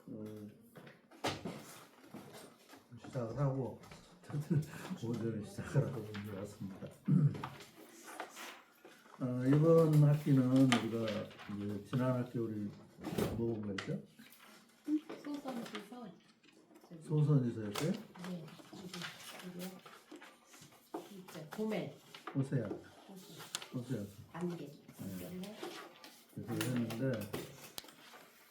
어, 시작을 하고 오전에 시작을 하고 이제 왔습니다. 이번 학기는 우리가 이제 지난 학기 우리 뭐 본 거였죠? 소선지서 소선지서였어요? 네, 이게 고멜 호세야, 호세야. 안개 그래서 했는데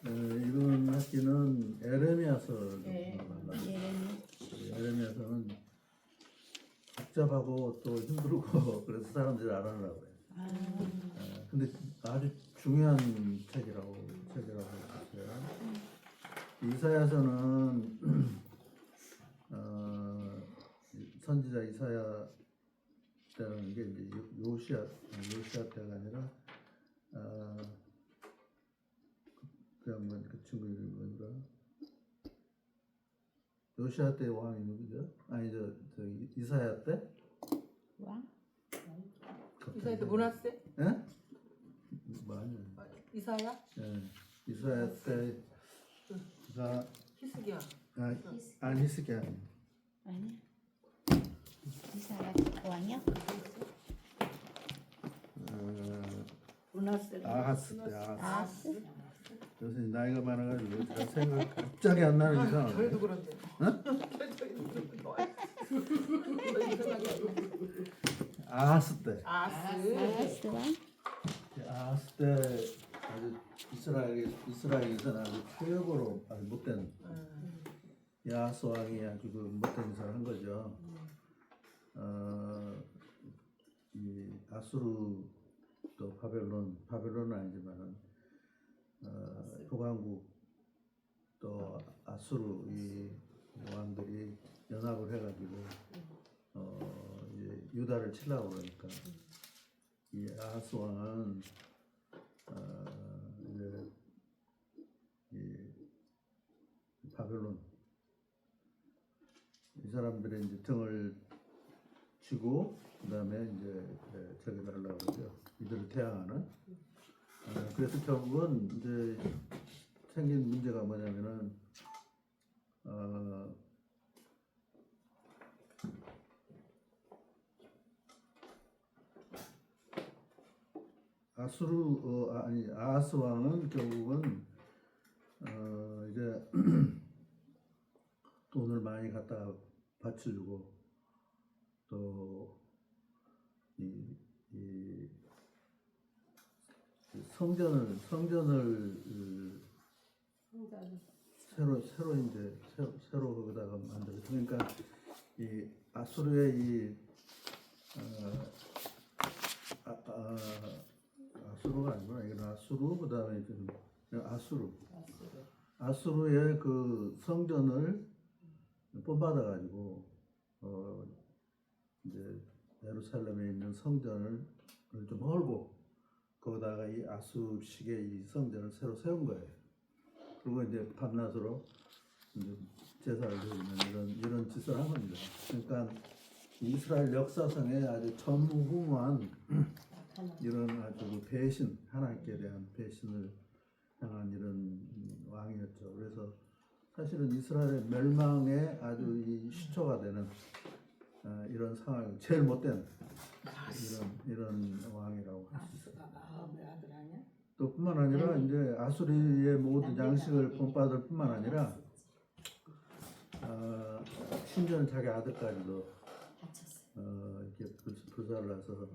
이번 학기는 에레미야서를 네. 만났어요. 에레미야서는 복잡하고 또 힘들고 그래서 사람들이 안 하려고 해요. 근데 아주 중요한 책이라고 했어요. 이사야서는 선지자 이사야 때라는 게 이제 요시야 때가 아니라 그 양반 그 친구 이름이 뭐더라? 요시야 때 왕이 누구죠? 아니 저 이사야 때? 왕? 이사야 때 모나세? 예? 뭐 아니야? 이사야? 예. 이사야 때가 히스기야. 아니 히스기야. 아니야. 이사야 왕이야? 모나세. 아하스 때 아하스? 요새 나이가 많아가지고 제가 생각 갑자기 안 나는 이상. 저희도 그런데. 아하스 때. 아스. 아하스 왕? 아하스 때 아주 이스라엘에서는 아주 최고로 아주 못된 야하스 왕이 아주 그 못된 짓을 한 거죠. 이 아수르 또 바벨론은 아니지만은 북왕국 또 아수르 이 왕들이 연합을 해가지고 이제 유다를 치려고 그러니까 이 아하스 왕은 이제 이 바벨론 이 사람들의 이제 등을 치고 그다음에 이제 저기를 하려고 그러죠. 이들을 태양하는. 그래서 결국은 이제 생긴 문제가 뭐냐면은 아하스 왕은 결국은 이제 돈을 많이 갖다가 바쳐주고 또 이 성전을 새로 이제 새로 거기다가 만들어. 그러니까 이 아수르의 이 아수르가 아니구나. 이건 아수르 그다음에 지금 아수르의 그 성전을 뽑아다 가지고 이제 예루살렘에 있는 성전을 좀 헐고 거기다가 이 아수르식의 이 성전을 새로 세운 거예요. 그리고 이제 밤낮으로 이제 제사를 드리는 이런 짓을 한 겁니다. 그러니까 이스라엘 역사상에 아주 전무후무한 이런 아주 그 배신, 하나님께 대한 배신을 향한 이런 왕이었죠. 그래서 사실은 이스라엘의 멸망의 아주 이 시초가 되는 이런 상황, 제일 못된 이런 왕이라고 할 수 있어요. 또 뿐만 아니라 이제 아수리의 모든 양식을 본받을 뿐만 아니라 심지어는 자기 아들까지도 이렇게 불사를 해서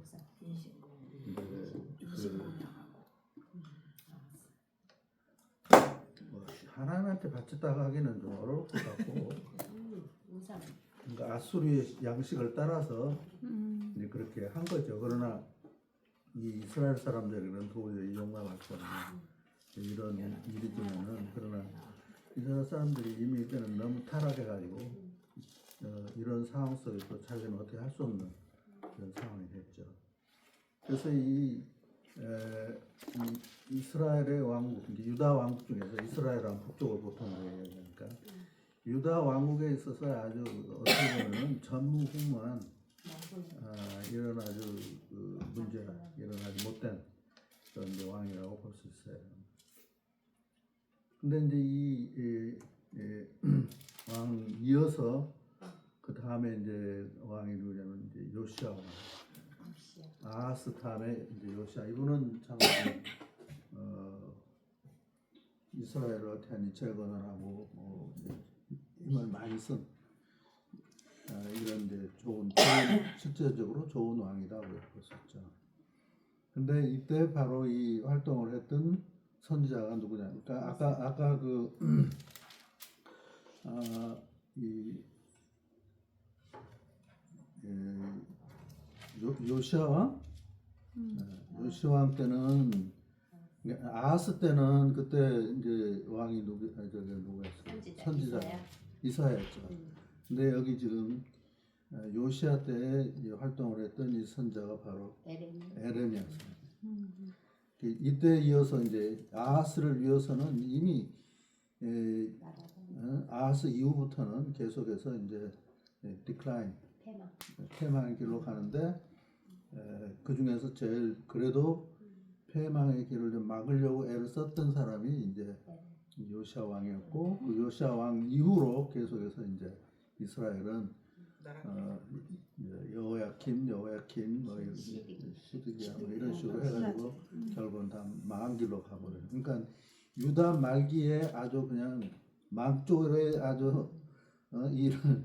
뭐 하나님한테 바쳤다고 하기는 좀 어려울 것 같고 그러니까 아수리의 양식을 따라서 이제 그렇게 한 거죠. 그러나 이 이스라엘 사람들에게는 도저히 용납할 수 없는 이런 일이지만은 그러나 이스라엘 사람들이 이미 이제는 너무 타락해가지고 이런 상황 속에서 자기는 어떻게 할 수 없는 그런 상황이 됐죠. 그래서 이 이스라엘의 왕국, 이제 유다 왕국 중에서 이스라엘 왕국쪽을 보통 얘기하니까 유다 왕국에 있어서 아주 어떻게 보면 전무후무한 이런 아주 그 문제, 이런 아주 못된 그런 왕이라고 볼 수 있어요. 근데 이제 왕 이어서 그 다음에 이제 왕이 누구냐면 이제 요시아 왕. 아하스 다음에 이제 요시아. 이분은 참 이스라엘을 대한 재건을 하고 힘을 많이 쓴 이런 이제 좋은 실제적으로 좋은 왕이다 그랬었죠. 근데 이때 바로 이 활동을 했던 선지자가 누구냐? 그러니까 아까 요시아 왕? 요시아 왕 때는 아하스 때는 그때 이제 왕이 누구였어? 선지자 이사야였죠. 근데 여기 지금 요시아 때 이제 활동을 했던 이 선자가 바로 에레미야였어요. 이때 이어서 이제 아하스를 위해서는 이미 아하스 이후부터는 계속해서 이제 디클라인 패망의 길로 가는데 그 중에서 제일 그래도 패망의 길을 좀 막으려고 애를 썼던 사람이 이제 요시아 왕이었고 그 요시아 왕 이후로 계속해서 이제 이스라엘은 여호야킴 뭐 시드기야 뭐 이런 식으로 해가지고 결국은 다 망한 길로 가버려요. 그러니까 유다 말기에 아주 그냥 망조에 아주 일을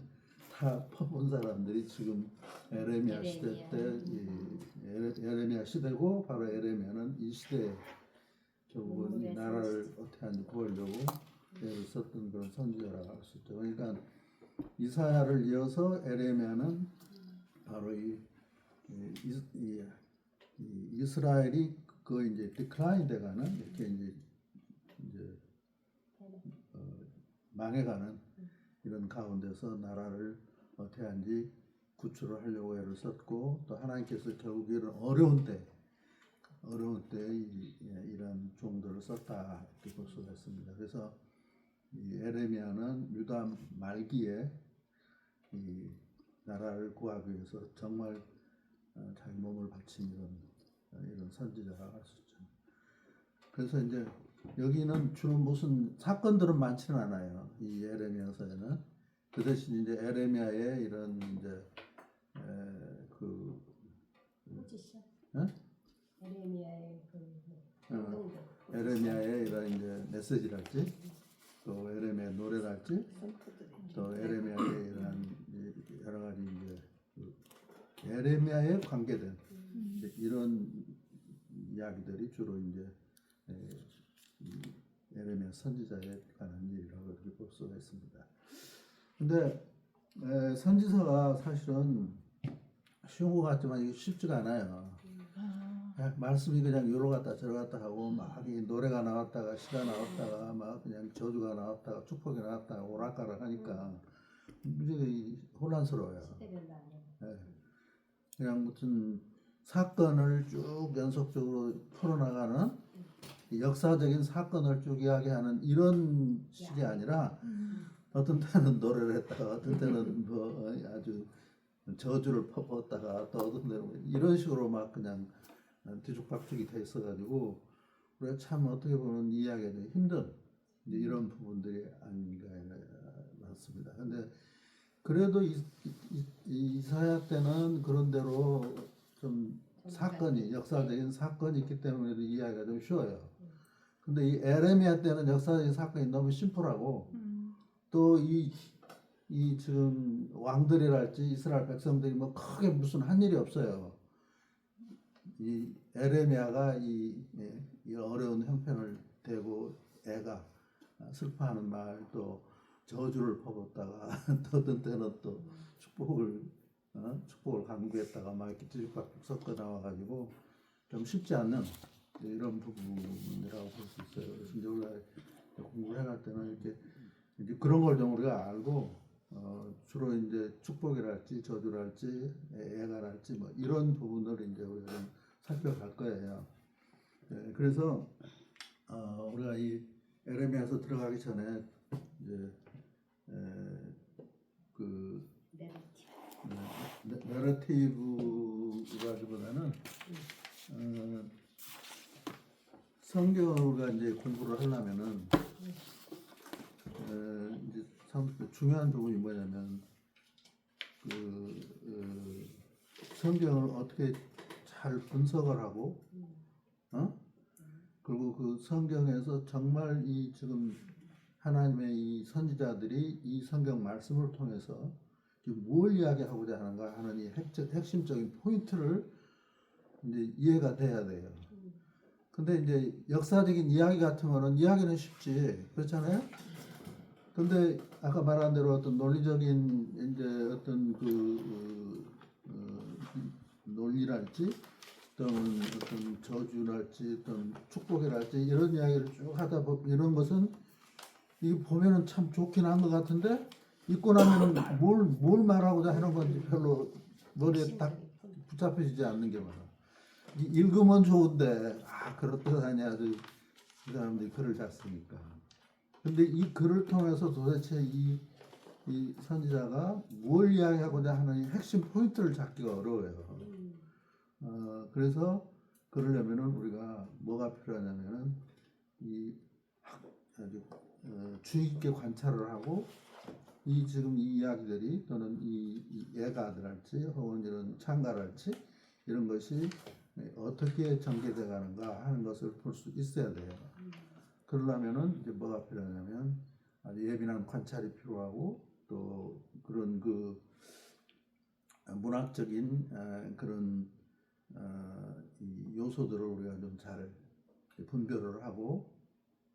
다 퍼본 사람들이 지금 에레미야 시대 때 에레미야 시대고 바로 에레미야는 이 시대에 결국은 이 나라를 어떻게 하는지 구하려고 애를 썼던 그런 선지자라고 할 수 있죠. 그러니까 이사야를 이어서 에레미야는 바로 이스라엘이 그 이제 디클라인 돼가는 이렇게 이제 망해가는 이런 가운데서 나라를 어떻게 하는지 구출을 하려고 애를 썼고 또 하나님께서 결국 이런 어려운 때 이런 종들을 썼다 이렇게 볼 수가 있습니다. 그래서 이 에레미야는 유다 말기에 이 나라를 구하기 위해서 정말 자기 몸을 바친 이런 선지자라고 할 수 있죠. 그래서 이제 여기는 주로 무슨 사건들은 많지는 않아요. 이 에레미야서에는 그 대신 이제 에레미야의 이런 이제 에레미야의 이런 이제 메시지랄지 또 에레미야의 노래랄지 또 에레미야의 이런 여러 가지 이제 에레미야에 관계된 이런 이야기들이 주로 이제 에레미야 선지자에 관한 일이라고 이렇게 볼 수가 있습니다. 근데 선지서가 사실은 쉬운 것 같지만 이게 쉽지가 않아요. 말씀이 그냥 요로 갔다 저로 갔다 하고 막 노래가 나왔다가 시가 나왔다가 막 그냥 저주가 나왔다가 축복이 나왔다가 오락가락 하니까 굉장히 혼란스러워요. 그냥 무슨 사건을 쭉 연속적으로 풀어나가는 역사적인 사건을 쭉 이야기하는 이런 식이 아니라 어떤 때는 노래를 했다가 어떤 때는 뭐 아주 저주를 퍼붓다가 또 어떤 때는 이런 식으로 막 그냥 뒤죽박죽이 돼 있어가지고 우리가 참 어떻게 보면 이해하기 힘든 이런 부분들이 아닌가 맞습니다. 근데 그래도 이사야 때는 그런 대로 좀 사건이 역사적인 사건이 있기 때문에 이해하기가 좀 쉬워요. 근데 이 에레미야 때는 역사적인 사건이 너무 심플하고 또 이 지금 왕들이랄지 이스라엘 백성들이 뭐 크게 무슨 한 일이 없어요. 이 에레미야가 이 어려운 형편을 대고 애가 슬퍼하는 말 또 저주를 퍼붓다가 또 어떤 때는 또 축복을 강구했다가 막 이렇게 뒤죽박죽 섞어 나와가지고 좀 쉽지 않는 이런 부분이라고 볼 수 있어요. 그래서 이제 우리가 공부를 해갈 때는 이제 그런 걸 좀 우리가 알고 주로 이제 축복이랄지 저주랄지 애가랄지 뭐 이런 부분을 이제 우리가 좀 살펴갈 거예요. 그래서 우리가 이 에레미야서 들어가기 전에 이제 그 내러티브라기보다는 성경을 우리가 이제 공부를 하려면은 이제 참 중요한 부분이 뭐냐면 성경을 어떻게 잘 분석을 하고, 그리고 그 성경에서 정말 이 지금 하나님의 이 선지자들이 이 성경 말씀을 통해서 뭘 이야기하고자 하는가 하는 이 핵심적인 포인트를 이제 이해가 돼야 돼요. 근데 이제 역사적인 이야기 같은 거는 이야기는 쉽지, 그렇잖아요? 근데 아까 말한 대로 어떤 논리적인 이제 어떤 논리랄지 어떤 저주랄지 어떤 축복이랄지 이런 이야기를 쭉 하다 보면 이런 것은 이게 보면은 참 좋긴 한 것 같은데 읽고 나면은 뭘 말하고자 하는 건지 별로 머리에 딱 붙잡혀지지 않는 게 많아. 읽으면 좋은데 그렇듯하니 아주 이 사람들이 글을 잘 쓰니까. 근데 이 글을 통해서 도대체 이 선지자가 뭘 이야기하고자 하는 이 핵심 포인트를 잡기가 어려워요. 그래서 그러려면은 우리가 뭐가 필요하냐면은 아주 주의 깊게 관찰을 하고 지금 이 이야기들이 또는 이 예가들할지 혹은 이런 창가랄지 이런 것이 어떻게 전개돼 가는가 하는 것을 볼 수 있어야 돼요. 그러려면은 이제 뭐가 필요하냐면 아주 예민한 관찰이 필요하고 또 그런 문학적인 그런 이 요소들을 우리가 좀 잘 분별을 하고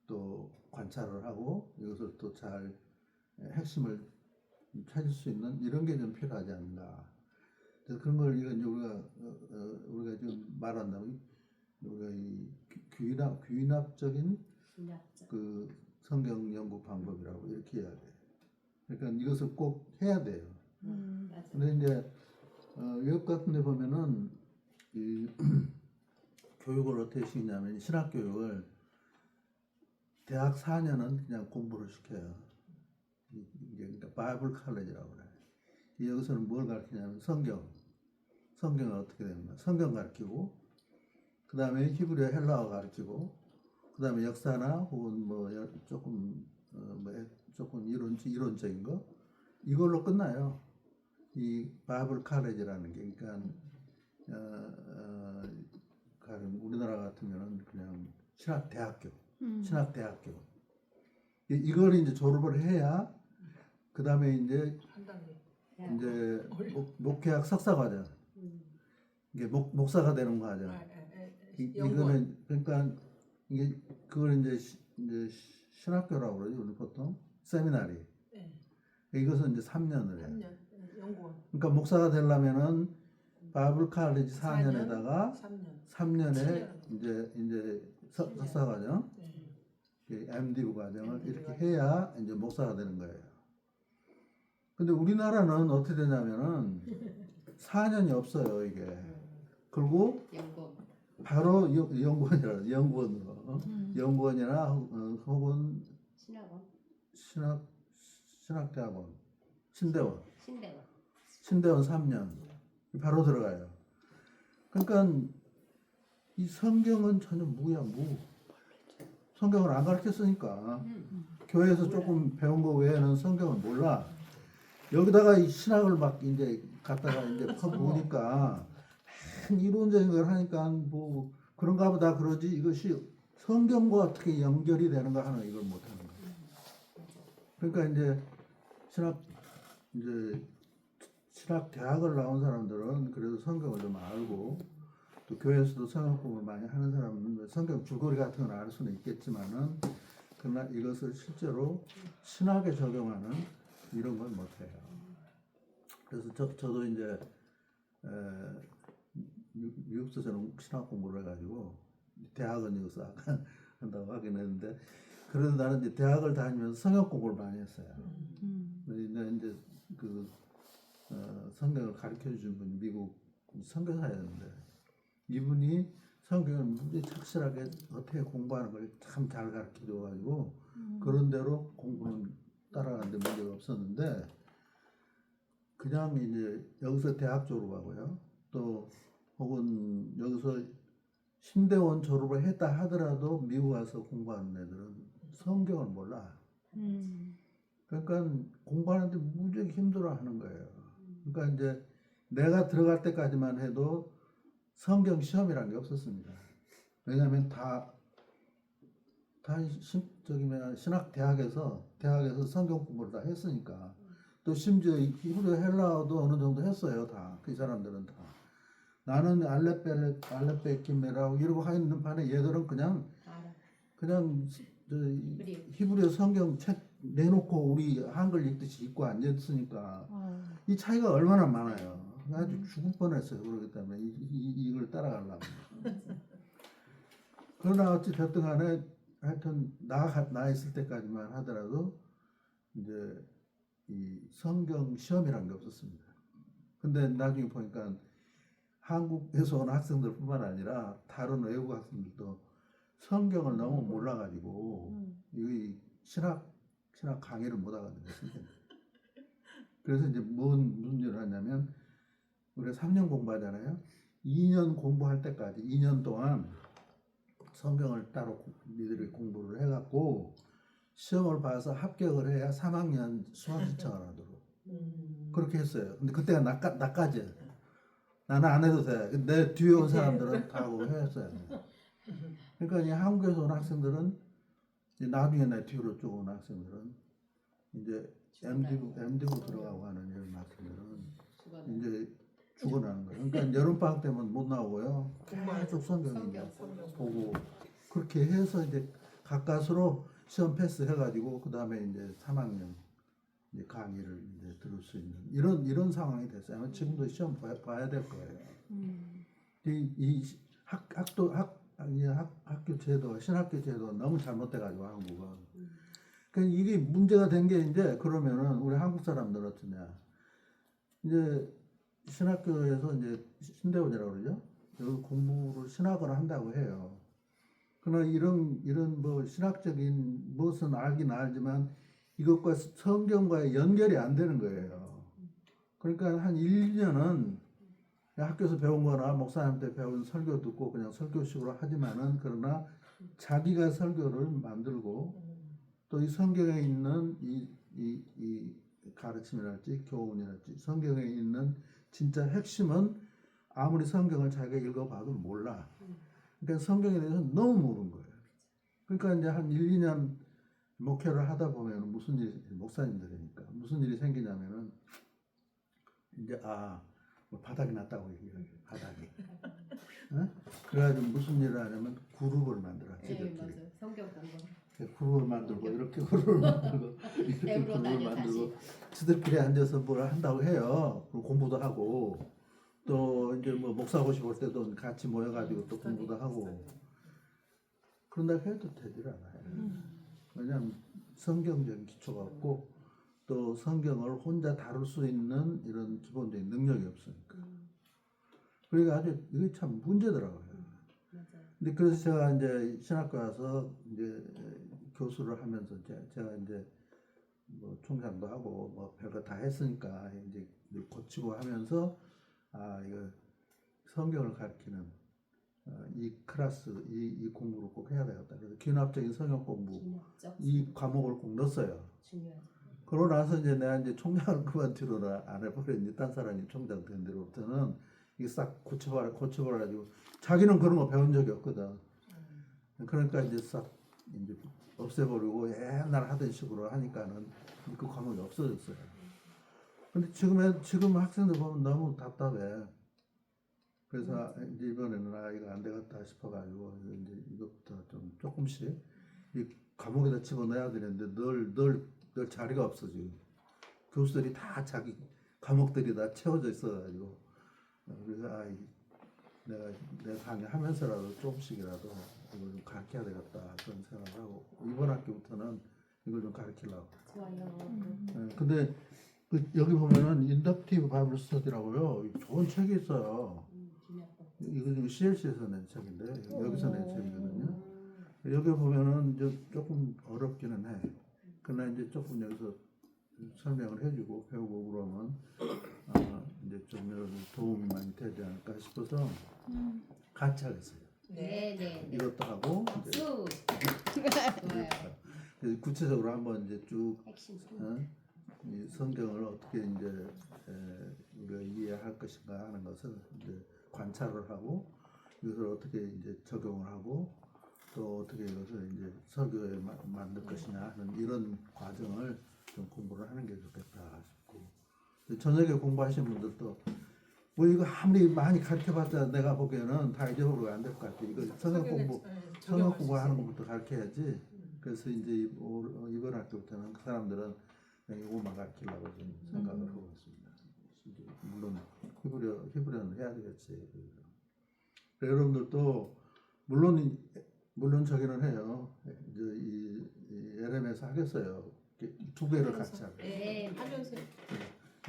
또 관찰을 하고 이것을 또 잘 핵심을 찾을 수 있는 이런 게 좀 필요하지 않나. 그래서 그런 걸 이건 우리가 지금 말한다면 우리가 이 귀납적인 그 성경 연구 방법이라고 이렇게 해야 돼. 그러니까 이것을 꼭 해야 돼요. 맞아. 근데 이제 외국 같은 데 보면은 이 교육을 어떻게 시키냐면 신학 교육을 대학 4년은 그냥 공부를 시켜요. 이게 그러니까 바이블 칼레지라고 그래. 여기서는 뭘 가르치냐면 성경은 어떻게 됩니까? 성경 가르치고 그 다음에 히브리어 헬라어 가르치고 그 다음에 역사나 혹은 뭐 조금 이론적인 거 이걸로 끝나요. 이 바이블 칼레지라는 게 그러니까 우리나라 같으면은 그냥 신학대학교 이걸 이제 졸업을 해야 그 다음에 이제 목회학 석사과정 이게 목사가 되는 과정. 이거는 그러니까 이게 그걸 이제 신학교라고 그러죠. 우리 보통 세미나리. 이것은 이제 3년을 해요. 연구원. 그러니까 목사가 되려면은 바이블 칼리지 4년에다가 3년에 이제 석사과정, MD부 과정을 이렇게 해야 이제 목사가 되는 거예요. 근데 우리나라는 어떻게 되냐면은 4년이 없어요 이게. 그리고 바로 연구원으로 연구원이나 혹은 신학대학원 신대원 3년 바로 들어가요. 그러니까 이 성경은 전혀 무야. 성경을 안 가르쳤으니까 교회에서 조금 배운 거 외에는 성경을 몰라. 여기다가 이 신학을 막 이제 갖다가 이제 퍼부으니까 이론적인 걸 하니까 뭐 그런가 보다 그러지 이것이 성경과 어떻게 연결이 되는가 하는 이걸 못하는 거예요. 그러니까 이제 신학 대학을 나온 사람들은 그래도 성경을 좀 알고 또 교회에서도 성경 공부를 많이 하는 사람은 성경 줄거리 같은 건 알 수는 있겠지만은 그러나 이것을 실제로 신학에 적용하는 이런 걸 못해요. 그래서 저도 이제 미국에서 저는 신학 공부를 해가지고 대학은 여기서 한다고 하긴 했는데 그래도 나는 이제 대학을 다니면서 성경 공부를 많이 했어요. 근데 이제 성경을 가르쳐 주신 분이 미국 선교사였는데 이분이 성경을 문제 착실하게 어떻게 공부하는 걸 참 잘 가르쳐 줘가지고 그런 대로 공부는 따라가는데 문제가 없었는데 그냥 이제 여기서 대학 졸업하고요. 또 혹은 여기서 신대원 졸업을 했다 하더라도 미국 와서 공부하는 애들은 성경을 몰라. 그러니까 공부하는데 무지하게 힘들어하는 거예요. 그러니까 이제 내가 들어갈 때까지만 해도 성경 시험이라는 게 없었습니다. 왜냐하면 신학 대학에서 성경 공부를 다 했으니까. 또 심지어 히브리 헬라어도 어느 정도 했어요. 다 그 사람들은 다. 나는 알렙베키메라고 이러고 하는 반에 얘들은 그냥 히브리 성경 책 내놓고 우리 한글 읽듯이 읽고 앉았으니까 이 차이가 얼마나 많아요. 아주 죽을 뻔했어요. 그렇기 때문에 이걸 따라가려고. 그러나 어찌 됐든 간에 하여튼 나 있을 때까지만 하더라도 이제 이 성경 시험이라는 게 없었습니다. 근데 나중에 보니까 한국에서 온 학생들뿐만 아니라 다른 외국 학생들도 성경을 너무 몰라가지고 이 신학 강의를 못 하거든요. 그래서 이제 무슨 일을 하냐면 우리가 3년 공부하잖아요. 2년 공부할 때까지 2년 동안 성경을 따로 니들이 공부를 해갖고 시험을 봐서 합격을 해야 3학년 수학 신청을 하도록 그렇게 했어요. 근데 그때가 나까지 나는 안 해도 돼. 내 뒤에 온 사람들은 다 하고 했어요. 그러니까 이 한국에서 온 학생들은 이제 나중에 내 뒤로 쭉 온 학생들은 이제 MD부 들어가고 하는 이런 학생들은 이제 죽어나는 거예요. 그러니까 여름방학 때면 못 나오고요. 계속 성경 보고 그렇게 해서 이제 가까스로 시험 패스 해가지고 그 다음에 이제 3학년 이제 강의를 이제 들을 수 있는 이런 상황이 됐어요. 아마 지금도 시험 봐야 될 거예요. 이 학교 제도, 신학교 제도 너무 잘못돼가지고 한국은. 그러니까 이게 문제가 된 게 이제 그러면은 우리 한국 사람들 어떠냐? 이제 신학교에서 이제 신대원이라고 그러죠. 여기 공부를 신학을 한다고 해요. 그러나 이런 뭐 신학적인 무엇은 알긴 알지만 이것과 성경과의 연결이 안 되는 거예요. 그러니까 한 1, 2년은 학교에서 배운 거나 목사님한테 배운 설교 듣고 그냥 설교식으로 하지만은 그러나 자기가 설교를 만들고 또 이 성경에 있는 이 가르침이랄지 교훈이랄지 성경에 있는 진짜 핵심은 아무리 성경을 자기가 읽어봐도 몰라. 그러니까 성경에 대해서 너무 모르는 거예요. 그러니까 이제 한 1, 2년 목회를 하다 보면 무슨 일이 목사님들이니까 무슨 일이 생기냐면은 이제 뭐 바닥이 났다고 얘기해요. 바닥이. 어? 그래가지고 무슨 일을 하냐면 그룹을 만들어. 네, 맞아요. 성경 공부. 그룹을 만들고 이렇게 그룹을 만들고 이렇게 그룹을 만들고 지들끼리 앉아서 뭘 한다고 해요. 그리고 공부도 하고 또 이제 뭐 목사 고시 볼 때도 같이 모여가지고 또 공부도 하고 그런다 해도 되질 않아요. 왜냐하면 성경적인 기초가 없고 또 성경을 혼자 다룰 수 있는 이런 기본적인 능력이 없으니까. 그러니까 아주 이게 참 문제더라고요. 근데 그래서 제가 이제 신학교 와서 이제 교수를 하면서 제가 이제 뭐 총장도 하고 뭐 별거 다 했으니까 이제 고치고 하면서 이거 성경을 가르치는 이 클래스 이 공부를 꼭 해야 되겠다. 그래서 기납적인 성경 공부 이 과목을 꼭 넣었어요. 중요하죠. 그러고 나서 이제 내가 이제 총장을 그만두려나 안 해버렸는지 딴 사람이 총장 된 데로부터는 이게 싹 고쳐버려가지고 자기는 그런 거 배운 적이 없거든. 그러니까 이제 싹 이제 없애버리고 옛날 하던 식으로 하니까는 그 과목이 없어졌어요. 근데 지금 학생들 보면 너무 답답해. 그래서 이제 이번에는 이거 안 되겠다 싶어가지고 이제 이것부터 좀 조금씩 이 과목에다 집어넣어야 되는데 늘 자리가 없어 지금. 교수들이 다 자기 과목들이 다 채워져 있어가지고 그래서 내가 강의하면서라도 조금씩이라도 이걸 좀 가르쳐야 되겠다 그런 생각을 하고 이번 학기부터는 이걸 좀 가르치려고. 좋아요. 근데 여기 보면은 인덕티브 바이블 스터디라고요. 좋은 책이 있어요. 이거 지금 CLC에서 낸 책인데 여기서 낸 책이거든요. 여기 보면은 이제 조금 어렵기는 해. 그러나 이제 조금 여기서 설명을 해주고 배우고 그러면 이제 좀 여러 도움이 많이 되지 않을까 싶어서 같이 하겠어요. 네. 이것도 하고 이제 박수. 좋아요. 구체적으로 한번 이제 쭉 핵심 이 성경을 어떻게 이제 우리가 이해할 것인가 하는 것을 이제 관찰을 하고 이것을 어떻게 이제 적용을 하고 또 어떻게 이것을 이제 설교에 만들 것이냐 하는 이런 과정을 좀 공부를 하는 게 좋겠다 싶고 저녁에 공부하신 분들도 뭐 이거 아무리 많이 가르쳐봤자 내가 보기에는 다 잊어버리고 안 될 것 같아. 이거 성경 공부하는 것부터 가르쳐야지. 그래서 이제 이번 학교부터는 그 사람들은 그냥 이것만 가르치려고 좀 생각을 하고 있습니다. 물론 히브리어는 해야 되겠지. 여러분들도 물론 저기는 해요. 이제 이 LM에서 하겠어요. 두 개를 같이 하고. 네, 하면서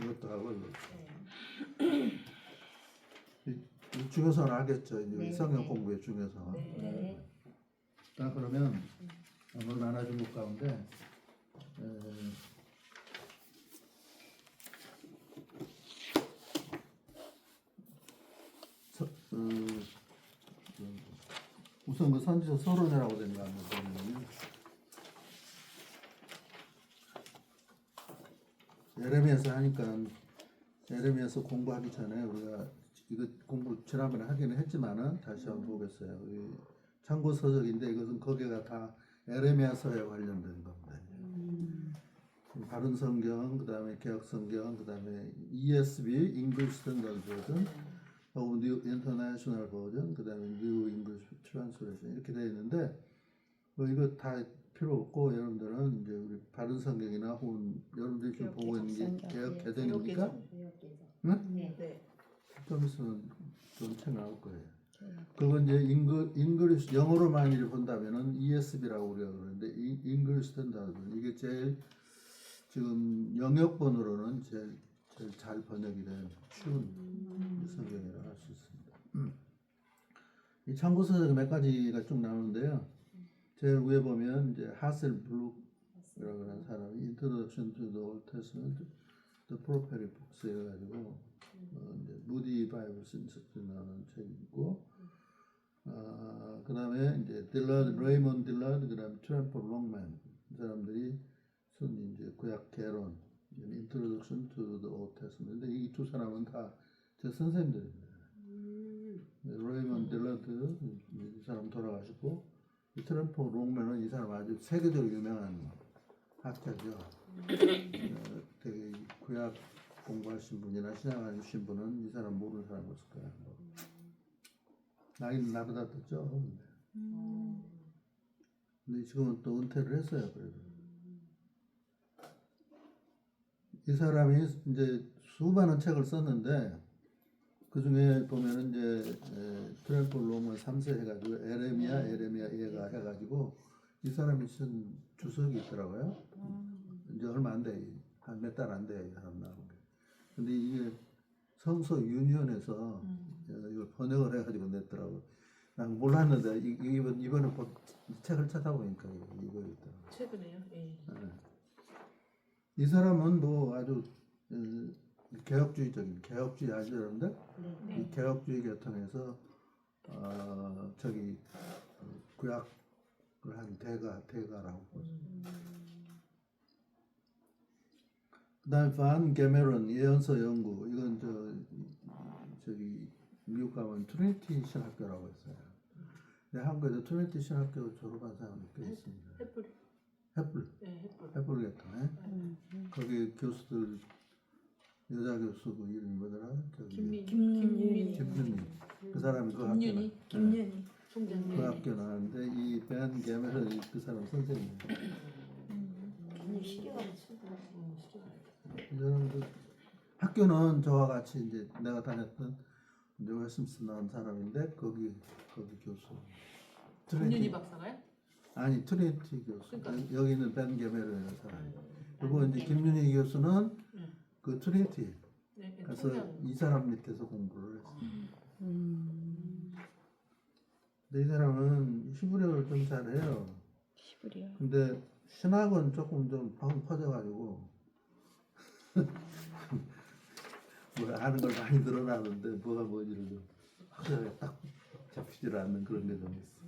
이것도 하고 이것도. 이 중에서는 하겠죠. 이제 네, 성경 네. 공부에 중에서. 네. 자 그러면 오늘 나눠준 것 가운데 우선 그 선지서 서론이라고 된 거 한번 보면 예레미야서 하니까 예레미야서 공부하기 전에 우리가 이거 공부 지난번에 하기는 했지만은 다시 한번 보겠어요. 이 참고 서적인데 이것은 거기가 다 예레미야서에 관련된 겁니다. 바른 성경, 그다음에 개혁 성경, 그다음에 ESV English Standard Version, 하고 New International Version, 그다음에 New English Translation 이렇게 되어 있는데 뭐 이거 다 필요 없고 여러분들은 이제 우리 바른 성경이나 혹은 여러분들이 지금 보고 있는 게 개혁 개정입니까? 응? 네. 좀 있으면 좀 나올 거예요. 그리고 이제 잉글리시 영어로만 이렇게 본다면은 ESB라고 우리가 그러는데 English Standard 이게 제일 지금 영역본으로는 제일 잘 번역이 된 쉬운 성경이라고 할 수 있습니다. 이 참고서적 몇 가지가 쭉 나오는데요. 제일 위에 보면 이제 하셀 블룩이라고 하는 사람이 Introduction to the Old Testament, The Prophetic Books 해가지고 이제 무디 바이블 신스트 나오는 책이 있고, 그 다음에 이제 레이먼 딜라드, 그 다음에 트램플 롱맨 이 사람들이 쓴 이제 구약 개론, Introduction to the Old Testament. 근데 이 두 사람은 다 제 선생님들입니다. 레이먼 딜라드 이 사람 돌아가시고, 트램플 롱맨은 이 사람 아주 세계적으로 유명한 학자죠. 되게 구약 공부하신 분이나 신앙하신 분은 이 사람 모르는 사람 없을 거야. 나이는 나보다 더 죠. 근데 지금은 또 은퇴를 했어요. 그래도 이 사람이 이제 수많은 책을 썼는데 그 중에 보면은 이제 트램플 롱을 3세 해가지고 에레미야 얘가 해가지고 이 사람이 쓴 주석이 있더라고요. 이제 얼마 안 돼, 한 몇 달 안 돼, 이 사람 나온 게. 근데 이게 성서 유니온에서 이걸 번역을 해가지고 냈더라고. 난 몰랐는데 이번에 책을 찾아보니까 이거 있더라고. 최근에요. 예. 이 사람은 뭐 아주 개혁주의 아시죠 여러분들? 네. 이 개혁주의 계통에서 저기 구약을 한 대가라고 보죠. 그다음에 반 게메론 예언서 연구 이건 저기 미국 가면 트리니티 신학교라고 했어요. 근데 한국에도 트리니티 신학교 졸업한 사람이 꽤 있습니다. 햇불 계통에 거기 교수들 여자 교수 그 이름이 뭐더라? 저기 김윤희 그 사람이 그 학교 김윤희 총장님. 그 학교 나왔는데 이 벤 게메론 그 사람 선생님이에요. 저는 학교는 저와 같이 이제 내가 다녔던 이제 웨스민스터 나온 사람인데 거기 교수. 김윤희 박사가요? 아니 트리니티 교수. 그러니까. 여기는 벤 게메론이라는 사람. 그리고 이제 김윤희 교수는 그 트리니티. 네, 그래서 총장. 이 사람 밑에서 공부를 했어요. 근데 이 사람은 히브리어를 좀 잘해요. 히브리어. 근데 신학은 조금 좀 퍼져가지고 뭐 아는 걸 많이 늘어나는데 뭐가 뭔지를 좀 확실하게 딱 잡히질 않는 그런 게 좀 있어.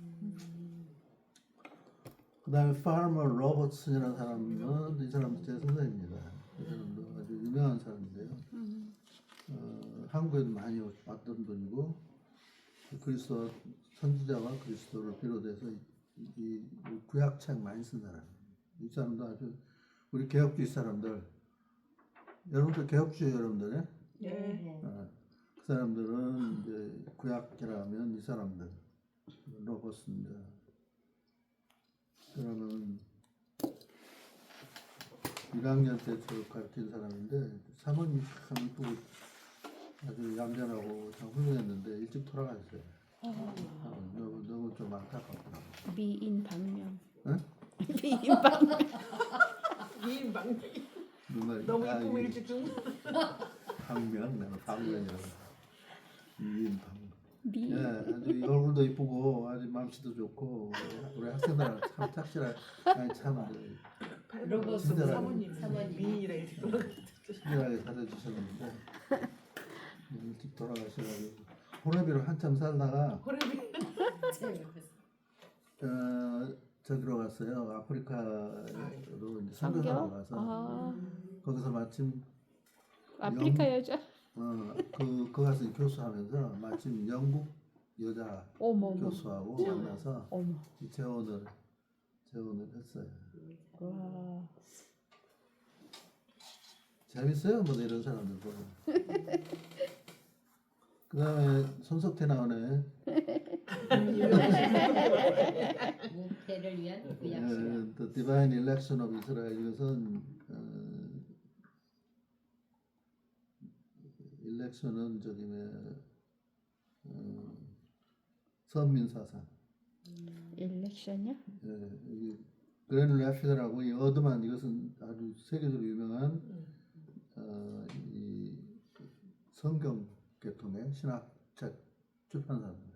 그 다음에 파머 로버츠라는 사람은 이 사람도 제 선생입니다. 이 사람도 아주 유명한 사람인데요. 한국에도 많이 왔던 분이고 그리스도 선지자와 그리스도를 비롯해서 이 구약책 많이 쓴 사람. 이 사람도 아주 우리 개혁주의 사람들, 여러분들 개혁주의 여러분들, 네. 그 사람들은 이제 구약이라면 이 사람들 로버스입니다. 그러면 1학년 때 저를 가르친 사람인데 사모님이 참 이쁘고 아주 얌전하고 참 훌륭했는데 일찍 돌아가셨어요. 너무 좀 안타깝더라고. 미인 방명. 응? 미인 방명. 미인 방명. 정말 너무 이쁘고 일찍 죽는. 방명, 내가 방명이라고. 미인 방명. 미. 예, 아주 이 얼굴도 이쁘고 아주 마음씨도 좋고 우리 학생들 참 착실한 아니 참 로봇 친절하게. 사모님 미인이라 이렇게 돌아가셨어요. 친절하게 가르치셨는데 일찍 돌아가셔가지고 호레비로 한참 살다가 저기로 갔어요. 아프리카로 이제 선교사로 성경? 가서 아, 거기서 마침 아프리카 여자. 그 가서 교수하면서 마침 영국 여자 어머. 교수하고 만나서 어머. 이 재혼을 했어요. 와. 재밌어요, 뭐 이런 사람들도. 그 다음에 손석태 나오네. 무패를 위한 구약시간. The Divine Election of Israel. 이것은 일렉션은 선민사상. 일렉션이야? 그랜 래피드라고 이 어드만 이것은 아주 세계적으로 유명한 이 성경 계통의 신학책 출판사입니다.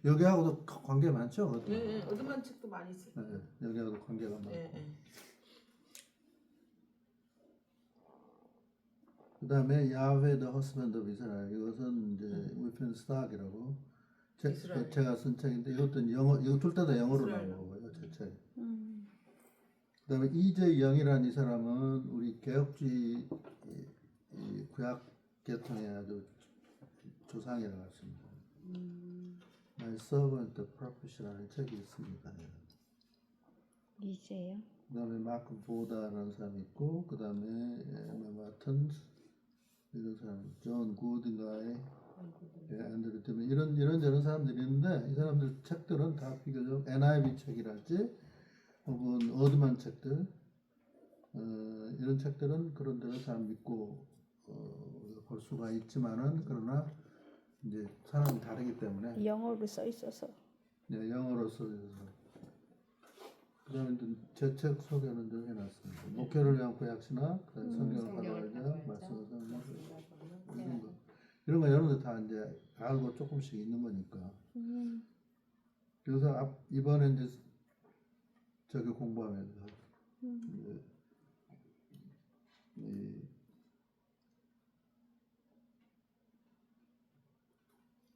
여기하고도 관계 많죠? 어드만. 네, 어드만 책도 많이 써요. 여기하고도 관계가 많고. 네. 그 다음에 야훼 더 허스밴드 오브 이스라엘. 이것은 이제 위펜 스탁이라고 이스라엘. 제가 쓴 책인데 이것도 영어, 이거 둘 다 영어로 이스라엘. 나온 거고요, 제 책. 그 다음에 이재영이라는 이 사람은 우리 개혁주의 이 구약 계통의 아주 조상이라고 할 수 있습니다. My Servant the Prophet이라는 책이 있습니다. 이제요. 그 다음에 마크 보다라는 사람이 있고, 그 다음에 에마 마튼스 이런 사람, 존 굿인가의 앤드류 때문에 이런 사람들이 있는데 이 사람들 책들은 다 비교적 NIV 책이랄지 혹은 어드만 책들 이런 책들은 그런 데로 잘 믿고 볼 수가 있지만은 그러나 이제 사람이 다르기 때문에 영어로 써 있어서. 네, 영어로 써져서 그다음에 제 책 소개는 좀 해놨습니다. 목회를 위한 구약시나 성경을 가져가자 말씀을 이런 거 여러분들 다 이제 알고 조금씩 있는 거니까. 그래서 이번에 이제 저기 공부하면서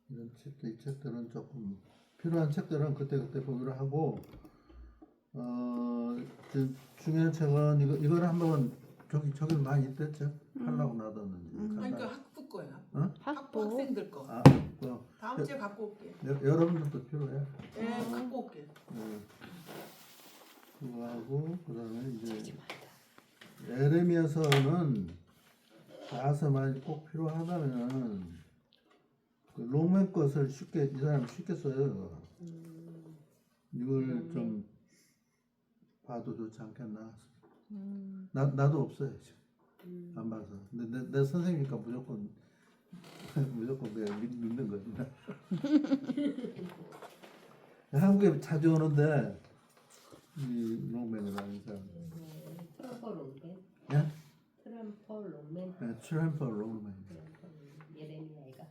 이런 이 책들은 조금 필요한 책들은 그때 보기로 하고 중요한 책은 이거를 한번 저기 많이 있댔죠. 하려고 놔뒀는지. 그러니까 학부 거야. 학부 학부. 학생들 거. 뭐 다음 주에 갖고 올게. 여러분들도 필요해. 네, 갖고 올게. 그거 하고 그다음에 이제 에레미야서는 가서 만약 꼭 필요하다면 그 롱맨 것을 이 사람 쉽게 써요. 이걸 좀 봐도 좋지 않겠나. 나도 없어요 지금. 안 봐서. 근데 내 선생님이니까 무조건 내가 믿는 거지. 한국에 자주 오는데 이 롱맨이라는 사람. 트럼퍼 롱맨. 예? 트럼퍼 롱맨. 네, 트램퍼 롱맨. 예레미야가.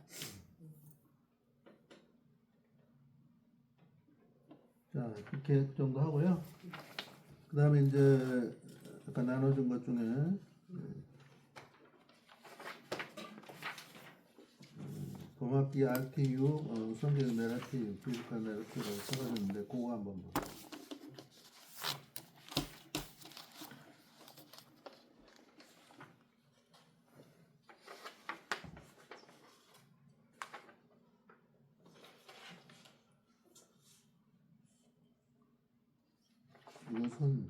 자, 이렇게 정도 하고요. 그 다음에 이제 아까 나눠준 것 중에 봄학기 RTU 성경 내러티브, 비슷한 내러티브라고 써가지는데 그거 한번 보세요. 큰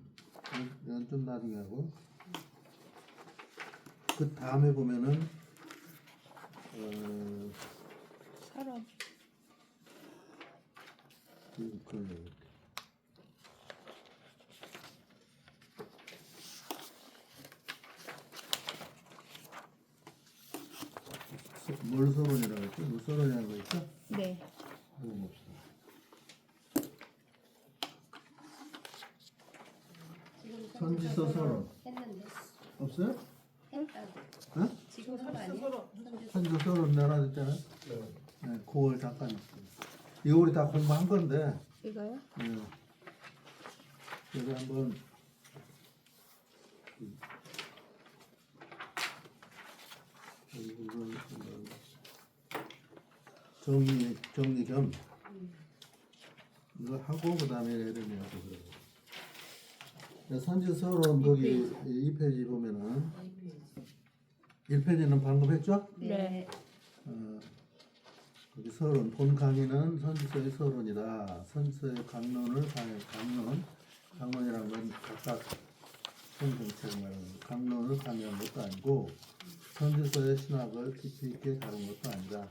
이건 좀 나중에 하고 그 다음에 보면은 사람. 그 뭘 서론이라고 했지? 뭐 서론이라는 거 있어? 네. 한번 봅시다. 지금 선지서 서론 했는데 없어요? 했다고. 응? 지금 한거 아니야? 서로 선지서 서론 내놔줬잖아. 네, 그걸 잠깐 이거 우리 다 공부한 건데 이거요? 그래서 한번 이걸 정리 겸 이거 하고 그 다음에 예레미야 보고 선지서론 거기 2페이지 보면은 1페이지는 방금 했죠? 네. 거기 서론 본 강의는 선지서의 서론이다. 선지서의 강론을 강론이라는 건 각각 성경책 말하는 강론을 강의한 것도 아니고 선지서의 신학을 깊이 있게 다룬 것도 아니다.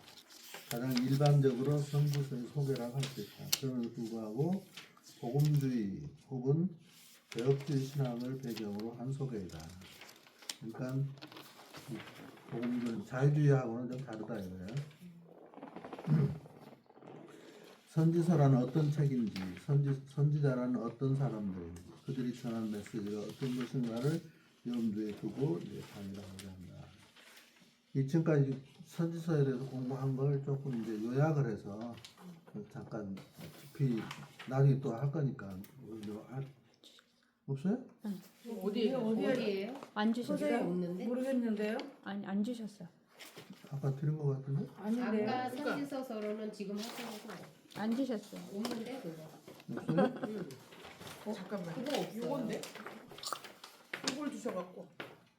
가장 일반적으로 선지서의 소개라고 할 수 있다. 그럼에도 불구하고 복음주의 혹은 개혁주의 신학을 배경으로 한 소개이다. 그러니까 복음주의 자유주의하고는 좀 다르다 이거예요. 선지서라는 어떤 책인지, 선지자라는 어떤 사람들인지, 그들이 전한 메시지가 어떤 것인가를 염두에 두고 이제 강의를 하게 합니다. 지금까지 선지서에 대해서 공부한 걸 조금 이제 요약을 해서 잠깐 깊이 나중에 또 할 거니까 없어요? 어디에요? 안 주셨어요? 없는데? 모르겠는데요? 아니 안 주셨어. 아까 드린 것 같은데? 아닌데요? 아까 그러니까 선지서 서론은 지금 하셔서 안 주셨어. 없는데 그거. 없어요? 잠깐만. 그거 없어요. 요건데? 이걸 주셔갖고.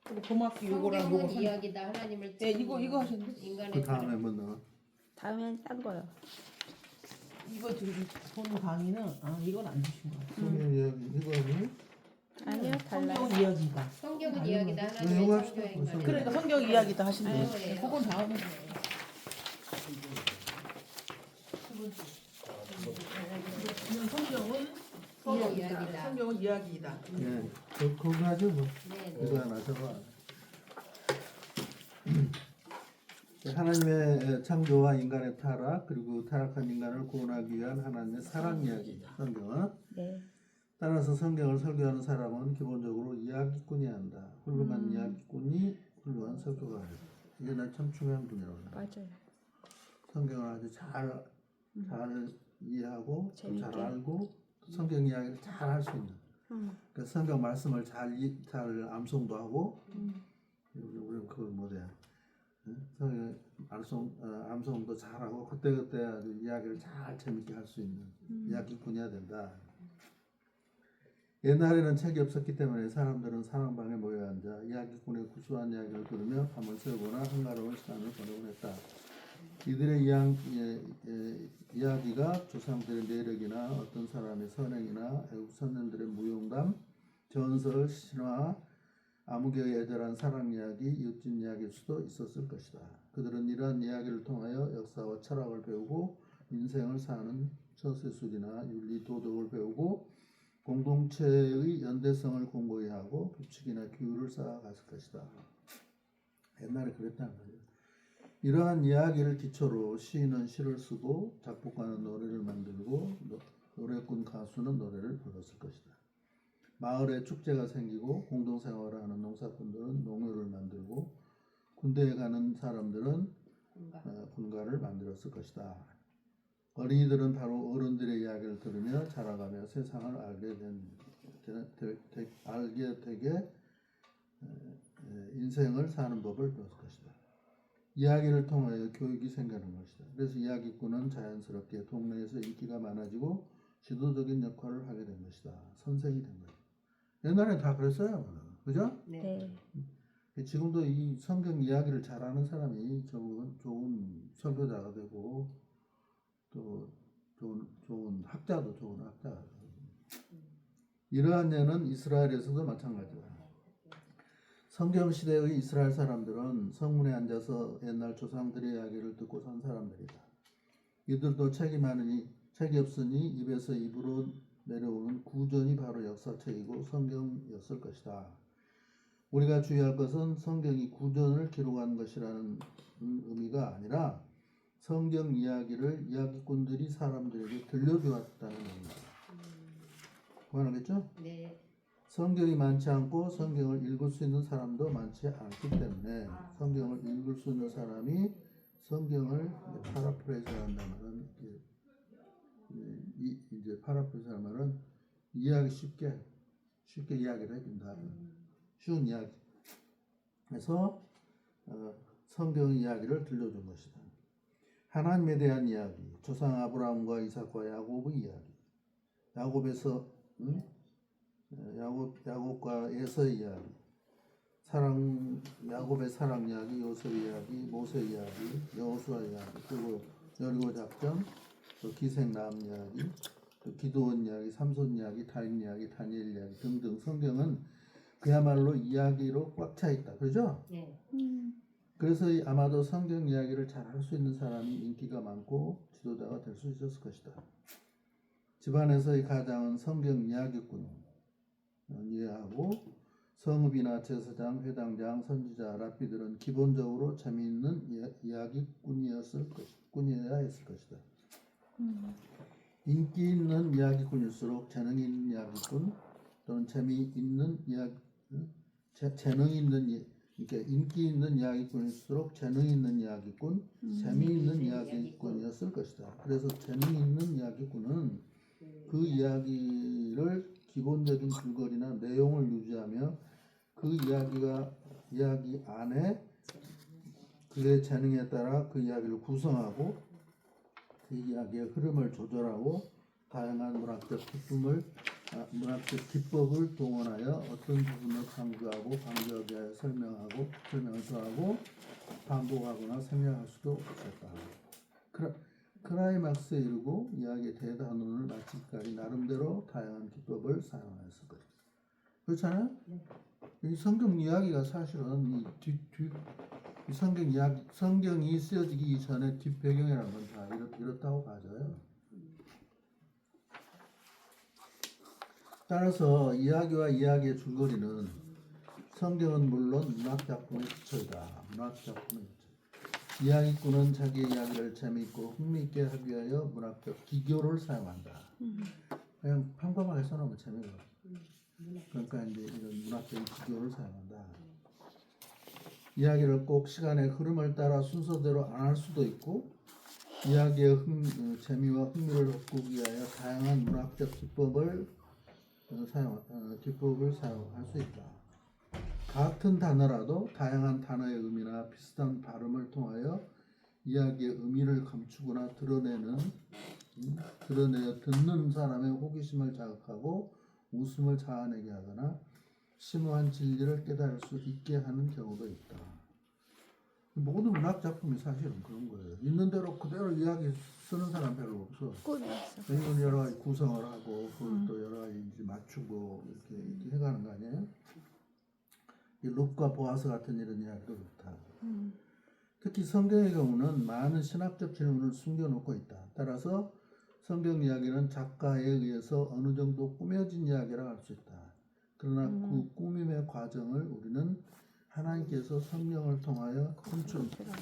그리고 고맙게 요거랑 요거 성경은 이야기다 하나님을 네, 이거 하셨네. 인간의 그 다음에 뭐 넣어? 다음엔 딴 거요. 이거 지금 본 강의는 이건 안 주신 거 같아요. 성경 이야기 이거 아니에요? 아니요 달라요. 성경 이야기다. 성경은 이야기다 이거 하나님의 합시다. 창조와 인간의 그러니까 성경 이야기다 하신대요. 네. 그건 다음에 성경은 이야기다. 성경은 이야기이다. 네, 거기 하죠 뭐. 네. 이거 하나 적어. 하나님의 창조와 인간의 타락 그리고 타락한 인간을 구원하기 위한 하나님의 사랑 이야기 성경은 네. 따라서 성경을 설교하는 사람은 기본적으로 이야기꾼이어야 한다. 훌륭한 이야기꾼이 훌륭한 설교가 한다. 이게 난 참 중요한 분이라고 생각해. 맞아요. 성경을 아주 잘 이해하고 또 잘 재밌게. 알고 성경 이야기를 잘 할 수 있는. 그러니까 성경 말씀을 잘 암송도 하고 우리는 그걸 못해. 성경 암송도 잘하고 그때그때 아주 이야기를 잘 재밌게 할 수 있는 이야기꾼이어야 된다. 옛날에는 책이 없었기 때문에 사람들은 사랑방에 모여 앉아 이야기꾼의 구수한 이야기를 들으며 밤을 새우거나 한가로운 시간을 보내곤 했다. 이들의 이야기가 조상들의 내력이나 어떤 사람의 선행이나 애국 선생들의 무용담, 전설, 신화, 암흑의 애절한 사랑 이야기, 이웃집 이야기일 수도 있었을 것이다. 그들은 이러한 이야기를 통하여 역사와 철학을 배우고 인생을 사는 처세술이나 윤리, 도덕을 배우고 공동체의 연대성을 공고히 하고 규칙이나 규율을 쌓아갔을 것이다. 옛날에 그랬다는 거예요. 이러한 이야기를 기초로 시인은 시를 쓰고 작곡가는 노래를 만들고 노래꾼 가수는 노래를 불렀을 것이다. 마을에 축제가 생기고 공동생활을 하는 농사꾼들은 농요를 만들고 군대에 가는 사람들은 군가를 만들었을 것이다. 어린이들은 바로 어른들의 이야기를 들으며 자라가며 세상을 알게 되게 인생을 사는 법을 배웠을 것이다. 이야기를 통하여 교육이 생기는 것이다. 그래서 이야기꾼은 자연스럽게 동네에서 인기가 많아지고 지도적인 역할을 하게 된 것이다. 선생이 된 거예요. 옛날에 다 그랬어요. 그죠? 네. 지금도 이 성경 이야기를 잘하는 사람이 결국은 좋은 설교자가 되고 또 좋은 학자도 좋은 학자가 되고 이러한 예는 이스라엘에서도 마찬가지다. 성경 시대의 이스라엘 사람들은 성문에 앉아서 옛날 조상들의 이야기를 듣고 산 사람들이다. 이들도 책이 없으니 입에서 입으로 내려오는 구전이 바로 역사책이고 성경이었을 것이다. 우리가 주의할 것은 성경이 구전을 기록한 것이라는 의미가 아니라 성경 이야기를 이야기꾼들이 사람들에게 들려주었다는 의미다. 그만하겠죠? 네. 성경이 많지 않고 성경을 읽을 수 있는 사람도 많지 않기 때문에 성경을 읽을 수 있는 사람이 성경을 파라프레이즈 한다면 이제 파라프레이즈 하면은 이야기 쉽게 이야기를 해준다. 쉬운 이야기. 그래서 성경 이야기를 들려준 것이다. 하나님에 대한 이야기, 조상 아브라함과 이삭과 야곱의 이야기, 야곱과 에서의 이야기, 야곱의 사랑 이야기, 요셉 이야기, 모세 이야기, 여호수아 이야기, 그리고 여리고 작전, 또 기생남 이야기, 또 기도원 이야기, 삼손 이야기, 다윗 이야기, 다니엘 이야기 등등 성경은 그야말로 이야기로 꽉 차 있다. 그렇죠? 네. 그래서 아마도 성경 이야기를 잘 할 수 있는 사람이 인기가 많고 지도자가 될 수 있었을 것이다. 집안에서의 가장은 성경 이야기꾼 이해하고 성읍이나 제사장, 회당장, 선지자, 랍비들은 기본적으로 재미있는 이야기꾼이어야 했을 것이다. 인기 있는 이야기꾼일수록 재능 있는 이야기꾼 또는 그러니까 인기 있는 이야기꾼일수록 재능 있는 이야기꾼, 재미있는 이야기꾼이었을 것이다. 그래서 재능 있는 이야기꾼은 그 이야기를 기본적인 줄거리나 내용을 유지하며 그 이야기 안에 그의 재능에 따라 그 이야기를 구성하고 그 이야기의 흐름을 조절하고 다양한 문학적 기법을 동원하여 어떤 부분을 강조하기 위하여 설명을 더하고 반복하거나 생략할 수도 있었다. 클라이막스에 이르고 이야기의 대단원을 마치기까지 나름대로 다양한 기법을 사용하였을 것이다. 그렇잖아요? 이 성경 이야기가 사실은 이 성경이 쓰여지기 전에 뒷배경이라는 건 다 이렇다고 봐져요. 따라서 이야기와 이야기의 줄거리는 성경은 물론 문학작품의 기초이다. 이야기꾼은 자기의 이야기를 재미있고 흥미있게 하기 위하여 문학적 기교를 사용한다. 그냥 평범하게 써놓으면 재미가 없어. 그러니까 이제 이런 문학적인 기교를 사용한다. 이야기를 꼭 시간의 흐름을 따라 순서대로 안 할 수도 있고 이야기의 재미와 흥미를 돋구기 위하여 다양한 문학적 기법을 사용할 수 있다. 같은 단어라도 다양한 단어의 의미나 비슷한 발음을 통하여 이야기의 의미를 감추거나 드러내어 듣는 사람의 호기심을 자극하고 웃음을 자아내게 하거나 심오한 진리를 깨달을 수 있게 하는 경우도 있다. 모든 문학 작품이 사실은 그런 거예요. 있는 대로 그대로 이야기 쓰는 사람 별로 없어. 왜냐면 여러 가지 구성을 하고 그걸 또 여러 가지 이제 맞추고 이렇게 해가는 거 아니에요? 이 룻과 보아스 같은 이런 이야기도 그렇다. 특히 성경의 경우는 많은 신학적 질문을 숨겨놓고 있다. 따라서 성경 이야기는 작가에 의해서 어느 정도 꾸며진 이야기라 할 수 있다. 그러나 그 꾸밈의 과정을 우리는 하나님께서 성령을 통하여 컨트롤 조절.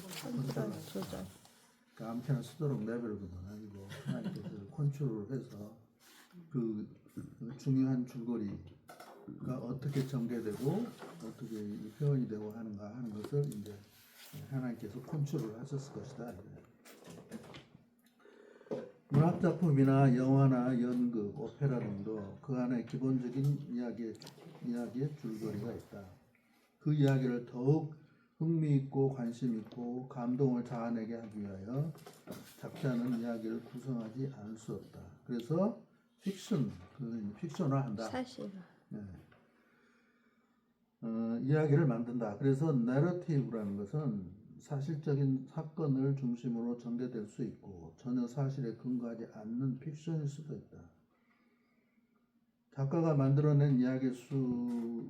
그러니까 아무렇게나 쓰도록 내버려두면 아니고 하나님께서 컨트롤을 해서 그 중요한 줄거리가 어떻게 전개되고 어떻게 표현이 되고 하는가 하는 것을 이제 하나님께서 컨트롤을 하셨을 것이다. 문학작품이나 영화나 연극, 오페라 등도 그 안에 기본적인 이야기의 줄거리가 있다. 그 이야기를 더욱 흥미있고 관심있고 감동을 자아내게 하기 위하여 작자는 이야기를 구성하지 않을 수 없다. 그래서 픽션화한다. 사실. 네. 이야기를 만든다. 그래서 내러티브라는 것은 사실적인 사건을 중심으로 전개될 수 있고 전혀 사실에 근거하지 않는 픽션일 수도 있다. 작가가 만들어낸 이야기 수도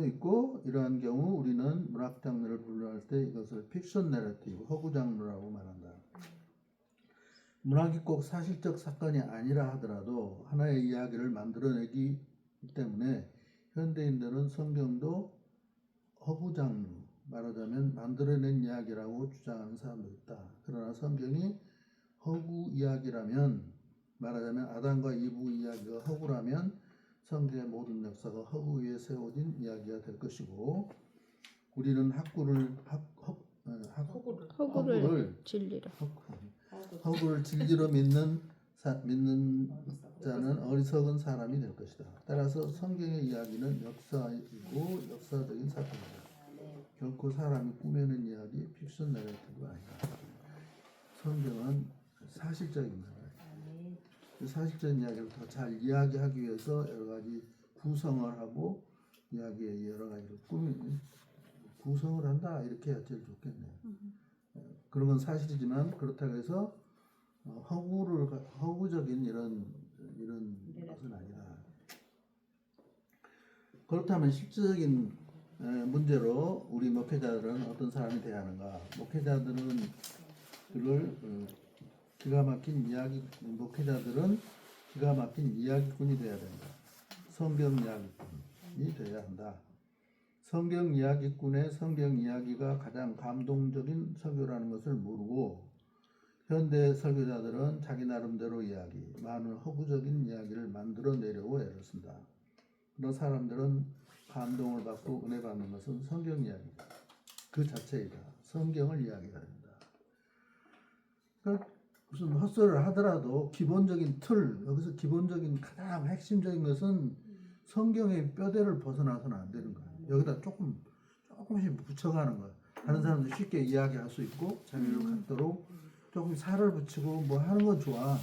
있고 이러한 경우 우리는 문학 장르를 분류할 때 이것을 픽션 내러티브, 허구 장르라고 말한다. 문학이 꼭 사실적 사건이 아니라 하더라도 하나의 이야기를 만들어내기 때문에 현대인들은 성경도 허구 장르, 말하자면 만들어낸 이야기라고 주장하는 사람도 있다. 그러나 성경이 허구 이야기라면, 말하자면 아담과 이브 이야기가 허구라면 성경의 모든 역사가 허구 위에 세워진 이야기가 될 것이고, 우리는 허구를 진리라. 허구를 진리로 믿는 자는 어리석은 사람이 될 것이다. 따라서 성경의 이야기는 역사이고 역사적인 사건이다. 결코 사람이 꾸며낸 이야기, 픽션 내러티브가 아니다. 성경은 사실적입니다. 그 사실적인 이야기를 더 잘 이야기하기 위해서 여러 가지 구성을 하고 이야기에 여러 가지를 구성을 한다, 이렇게 해야 제일 좋겠네요. 그런 건 사실이지만 그렇다고 해서 허구적인 이런 것은 아니다. 그렇다면 실질적인 문제로 우리 목회자들은 어떤 사람이 돼야 하는가? 목회자들은 목회자들은 기가 막힌 이야기꾼이 되어야 된다. 성경 이야기꾼이 되어야 한다. 성경 이야기꾼의 성경 이야기가 가장 감동적인 설교라는 것을 모르고 현대 설교자들은 자기 나름대로 많은 허구적인 이야기를 만들어내려고 애를 쓴다. 그런 사람들은 감동을 받고 은혜 받는 것은 성경 이야기다. 그 자체이다. 성경을 이야기해야 된다. 그러니까 무슨 헛소리를 하더라도 기본적인 틀, 여기서 기본적인 가장 핵심적인 것은 성경의 뼈대를 벗어나서는 안 되는 거예요. 여기다 조금씩 붙여가는 거예요. 다른 사람도 쉽게 이야기할 수 있고 재미를 갖도록 조금 살을 붙이고 뭐 하는 건 좋아.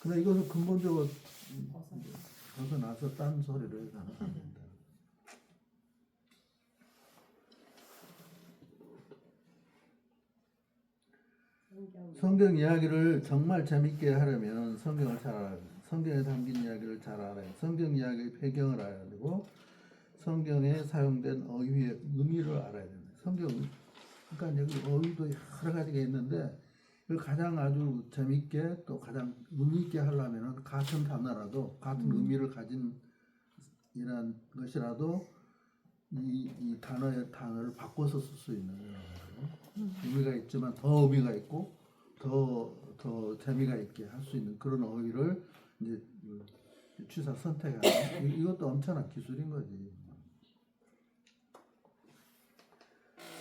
그러나 이것을 근본적으로 벗어나서 딴 소리를 해서는 안 된다. 성경 이야기를 정말 재밌게 하려면 성경을 잘 알아야 돼. 성경에 담긴 이야기를 잘 알아야 돼. 성경 이야기의 배경을 알아야 되고 성경에 사용된 어휘의 의미를 알아야 된다. 그러니까 여기 어휘도 여러 가지가 있는데 이걸 가장 아주 재밌게 또 가장 의미 있게 하려면 같은 단어라도 같은 의미를 가진 이런 것이라도 이 단어를 바꿔서 쓸 수 있는 의미가 있지만 더 의미가 있고 더 재미가 있게 할 수 있는 그런 어휘를 이제 취사 선택하는 이것도 엄청난 기술인 거지.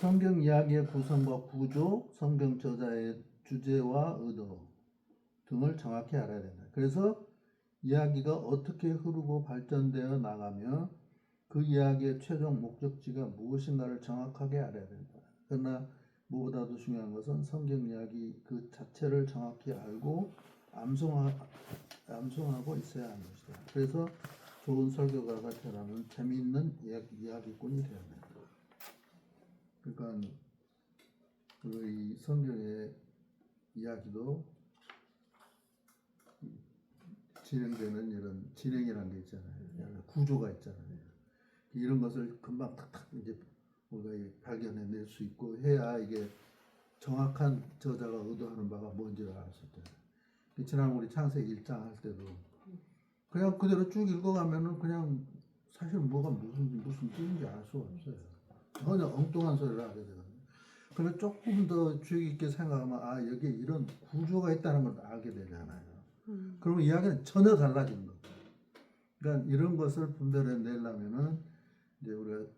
성경 이야기의 구성과 구조, 성경 저자의 주제와 의도 등을 정확히 알아야 된다. 그래서 이야기가 어떻게 흐르고 발전되어 나가며 그 이야기의 최종 목적지가 무엇인가를 정확하게 알아야 된다. 그러나 무엇보다도 중요한 것은 성경 이야기 그 자체를 정확히 알고 암송하고 있어야 하는 것이다. 그래서 좋은 설교가가 되려면 재미있는 이야기꾼이 되어야 된다. 그러니까 이 성경의 이야기도 진행되는 이런 진행이라는 게 있잖아요. 구조가 있잖아요. 이런 것을 금방 탁탁 이제 우리가 발견해낼 수 있고 해야 이게 정확한 저자가 의도하는 바가 뭔지를 알 수 있잖아요. 지난 우리 창세기 1장 할 때도 그냥 그대로 쭉 읽어가면은 그냥 사실 뭐가 무슨 뜻인지 알 수가 없어요. 전혀 엉뚱한 소리를 하게 되거든요. 그래서 조금 더 주의 깊게 생각하면 여기에 이런 구조가 있다는 걸 알게 되잖아요. 그러면 이야기는 전혀 달라지는 거예요. 그러니까 이런 것을 분별해 내려면은 이제 우리가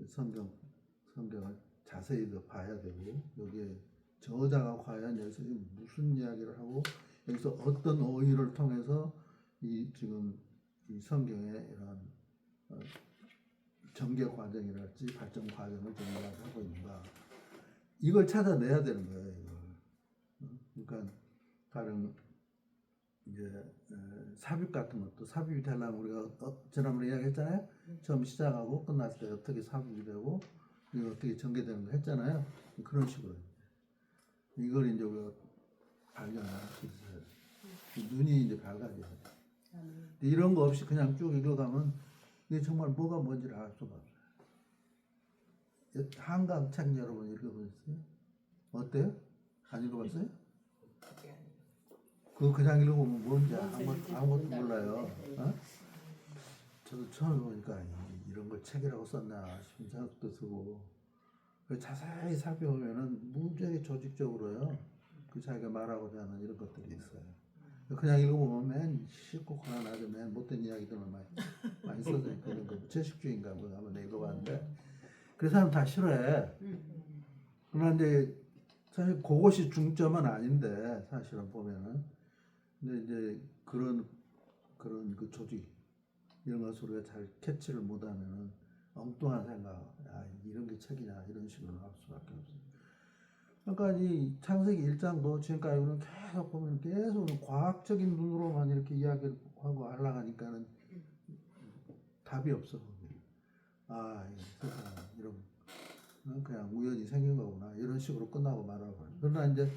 성경을 자세히 더 봐야 되고 여기에 저자가 과연 여기서 무슨 이야기를 하고 여기서 어떤 어휘를 통해서 지금 이 성경의 이런 전개 과정이랄지 발전 과정을 전개하고 있는가 이걸 찾아내야 되는 거예요. 이걸. 그러니까 다른 이제 삽입 같은 것도 삽입이 되려면 우리가 지난번에 이야기했잖아요. 처음 시작하고 끝났을 때 어떻게 삽입이 되고 이거 어떻게 전개되는 거 했잖아요. 그런 식으로 이걸 이제 우리가 발견할 수 있어요. 눈이 이제 밝아져야 돼. 이런 거 없이 그냥 쭉 읽어가면 이게 정말 뭐가 뭔지를 알 수가 없어요. 한강 책 여러분 읽어보셨어요? 어때요? 안 읽어봤어요? 그거 그냥 읽어보면 뭔지 아무것도 몰라요. 어? 저도 처음 보니까 이런 걸 책이라고 썼나 싶은 생각도 들고 자세히 살펴보면은 무지하게 조직적으로요. 그 자기가 말하고자 하는 이런 것들이 있어요. 그냥 읽어보면 맨 쉽고 고난하게 맨 못된 이야기들만 많이 써져 있고 이런 거 채식주의인가 뭐 한번 읽어봤는데 그 사람 다 싫어해. 그러나 이제 사실 그것이 중점은 아닌데 사실은 보면은 근데 이제 그런 그 조직 이런 것을 우리가 잘 캐치를 못하면은 엉뚱한 생각, 이런 게 책이냐 이런 식으로 나올 수밖에 없어요. 그러니까 이 창세기 1장도 지금까지는 계속 보면 계속 과학적인 눈으로만 이렇게 이야기를 하고 하려니까는 답이 없어. 이 세상 이런 그냥 우연히 생긴 거구나 이런 식으로 끝나고 말하고. 그러나 이제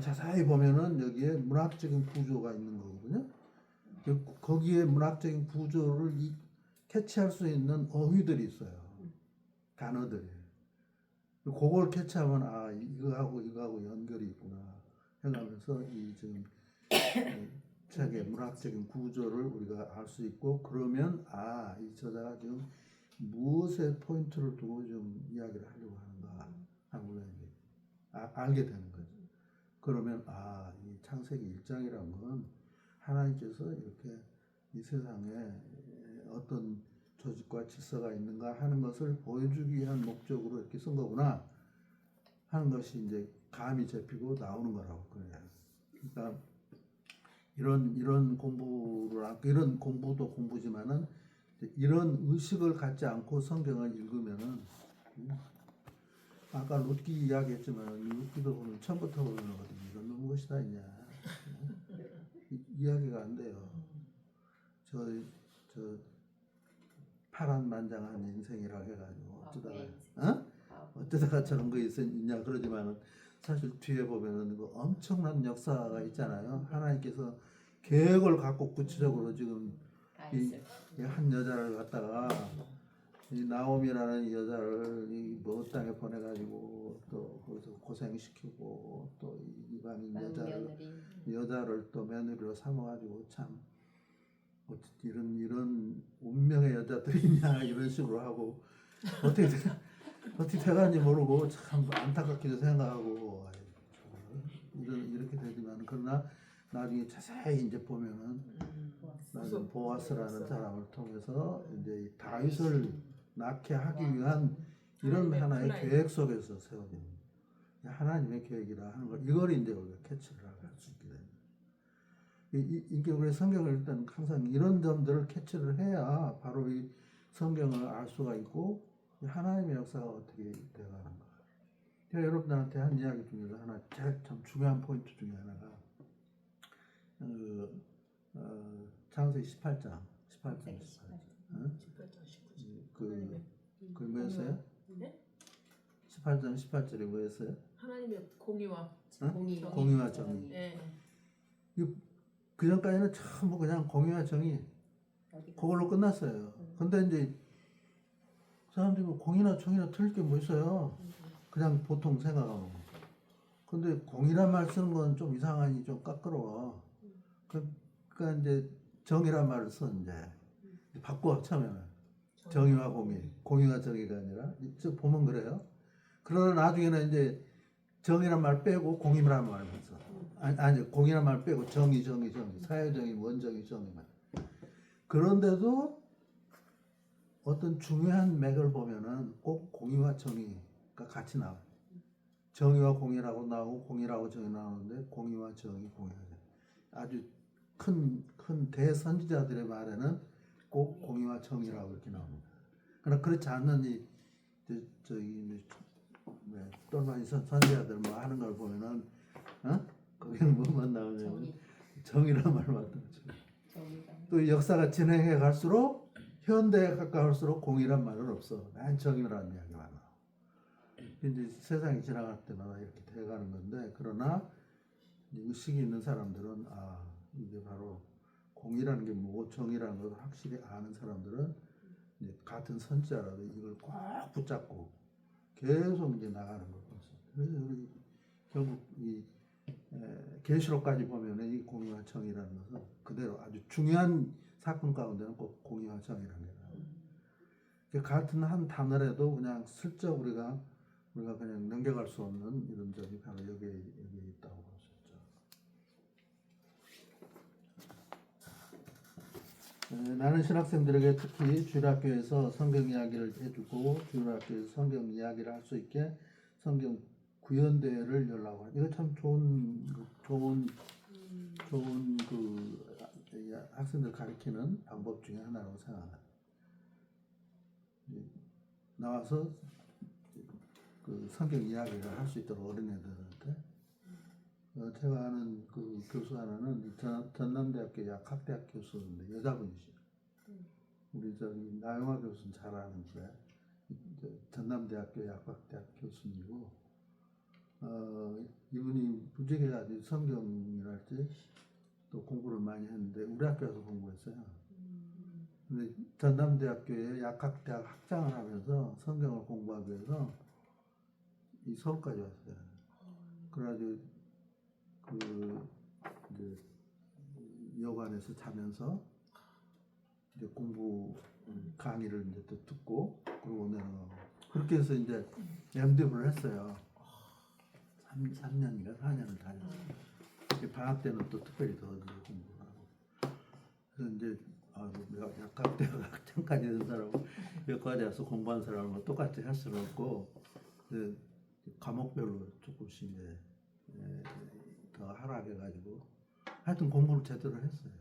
자세히 보면은 여기에 문학적인 구조가 있는 거거든요. 거기에 문학적인 구조를 캐치할 수 있는 어휘들이 있어요. 단어들이. 그걸 캐치하면 이거하고 연결이 있구나 해가면서 이 지금 책의 문학적인 구조를 우리가 알 수 있고 그러면 이 저자가 지금 무엇에 포인트를 두고 좀 이야기를 하려고 하는가 하고 이제 알게 되는 거죠. 그러면 이 창세기 1장이란 건 하나님께서 이렇게 이 세상에 어떤 조직과 질서가 있는가 하는 것을 보여주기 위한 목적으로 이렇게 쓴 거구나 하는 것이 이제 감이 잡히고 나오는 거라고 그래요. 그러니까 이런 공부를 이런 공부도 공부지만은 이런 의식을 갖지 않고 성경을 읽으면은 아까 룻기 이야기했지만 룻기도 보면 처음부터 보면 이런 놈 무엇이 다 있냐 이야기가 안 돼요. 저 파란만장한 인생이라 해가지고 어쩌다가 저런 거 있냐 그러지만은 사실 뒤에 보면은 그 엄청난 역사가 있잖아요. 하나님께서 계획을 갖고 구체적으로 지금 이 한 여자를 갖다가 이 나옴이라는 이 여자를 이 먼 땅에 보내가지고 또 거기서 고생시키고 또 이방인 여자를 또 며느리로 삼아가지고 참 이런 운명의 여자들이 있냐 이런 식으로 하고 어떻게 돼가는지 모르고 참 안타깝게도 생각하고 이렇게 되지만 그러나 나중에 자세히 이제 보면은 나중에 보아스라는 사람을 통해서 이제 다윗을 낳게 하기 위한 이런 하나의 계획 속에서 세워진 하나님의 계획이라 하는 걸 이걸 이제 우리가 캐치를 할 수 있게 됩니다. 이게 우리 성경을 일단 항상 이런 점들을 캐치를 해야 바로 이 성경을 알 수가 있고 하나님의 역사가 어떻게 되어가는가. 제가 여러분들한테 한 이야기 중에서 하나 제일 참 중요한 포인트 중에 하나가 창세기 18장 그 뭐였어요? 네? 18장 18절에 뭐였어요? 하나님의 공의와 공의와 정의. 네. 그 전까지는 전부 그냥 공의와 정의 그걸로 끝났어요. 근데 이제 사람들이 뭐 공의나 정의나 틀릴 게 뭐 있어요? 그냥 보통 생각하는 거. 근데 공의란 말 쓰는 건 좀 이상하니 좀 까끌어. 그러니까 이제 정의란 말을 써 이제 바꿔 처음에는 정의와 공의와 정의가 아니라 보면 그래요. 그러나 나중에는 이제 정의란 말 빼고 공의란 말만 써. 아니 공의란 말 빼고 정의 사회정의 원정의 정의만. 그런데도 어떤 중요한 맥을 보면은 꼭 공의와 정의가 같이 나와요. 정의와 공의라고 나오고 공의라고 정의 나오는데 공의와 정의 아주 큰 대선지자들의 말에는 꼭 공의와 정의라고 이렇게 나옵니다. 그러나 그렇지 않는 똘마니 선지자들 뭐 하는 걸 보면은 거기는 뭐만 나오냐면 정의란 말만 나오죠. 또 역사가 진행해 갈수록 현대에 가까울수록 공의란 말은 없어. 맨 정의라는 이야기가 나와. 이제 세상이 지나갈 때마다 이렇게 돼가는 건데 그러나 의식이 있는 사람들은 이게 바로 공이라는 게 뭐고 정이라는 걸 확실히 아는 사람들은 이제 같은 선자라도 이걸 꼭 붙잡고 계속 이제 나가는 거죠. 그래서 우리 결국 이 계시록까지 보면은 이 공의와 정이라는 것은 그대로 아주 중요한 사건 가운데는 꼭 공의와 정이라는 게 나와요. 같은 한 단어라도 그냥 슬쩍 우리가 그냥 넘겨갈 수 없는 이런 점이 바로 여기에 있다고 볼 수 있죠. 나는 신학생들에게 특히 주일학교에서 성경 이야기를 해주고 주일학교에서 성경 이야기를 할 수 있게 성경 구연대회를 열라고 하죠. 이거 참 좋은 그 학생들 가르치는 방법 중에 하나라고 생각합니다. 나와서 그 성경 이야기를 할 수 있도록 어린애들한테 제가 아는 그 교수 하나는 전남대학교 약학대학 교수인데 여자분이시죠. 우리 저기 나영화 교수는 잘 아는데 전남대학교 약학대학 교수님이고 이분이 무지개 아주 성경이랄지 또 공부를 많이 했는데 우리 학교에서 공부했어요. 근데 전남대학교에 약학대학 학장을 하면서 성경을 공부하기 위해서 이 서울까지 왔어요. 그래가지고 그 이제 여관에서 자면서 이제 공부 강의를 이제 또 듣고 그러고 내려가고 그렇게 해서 이제 MD를 했어요. 3년인가 4년을 다녔어요. 방학 때는 또 특별히 더 공부를 하고 그래서 이제 내가 약학대학 학장까지 된 사람은 여기까지 와서 공부한 사람은 똑같이 할 수는 없고 과목별로 조금씩 이제 더 하락해가지고 하여튼 공부를 제대로 했어요.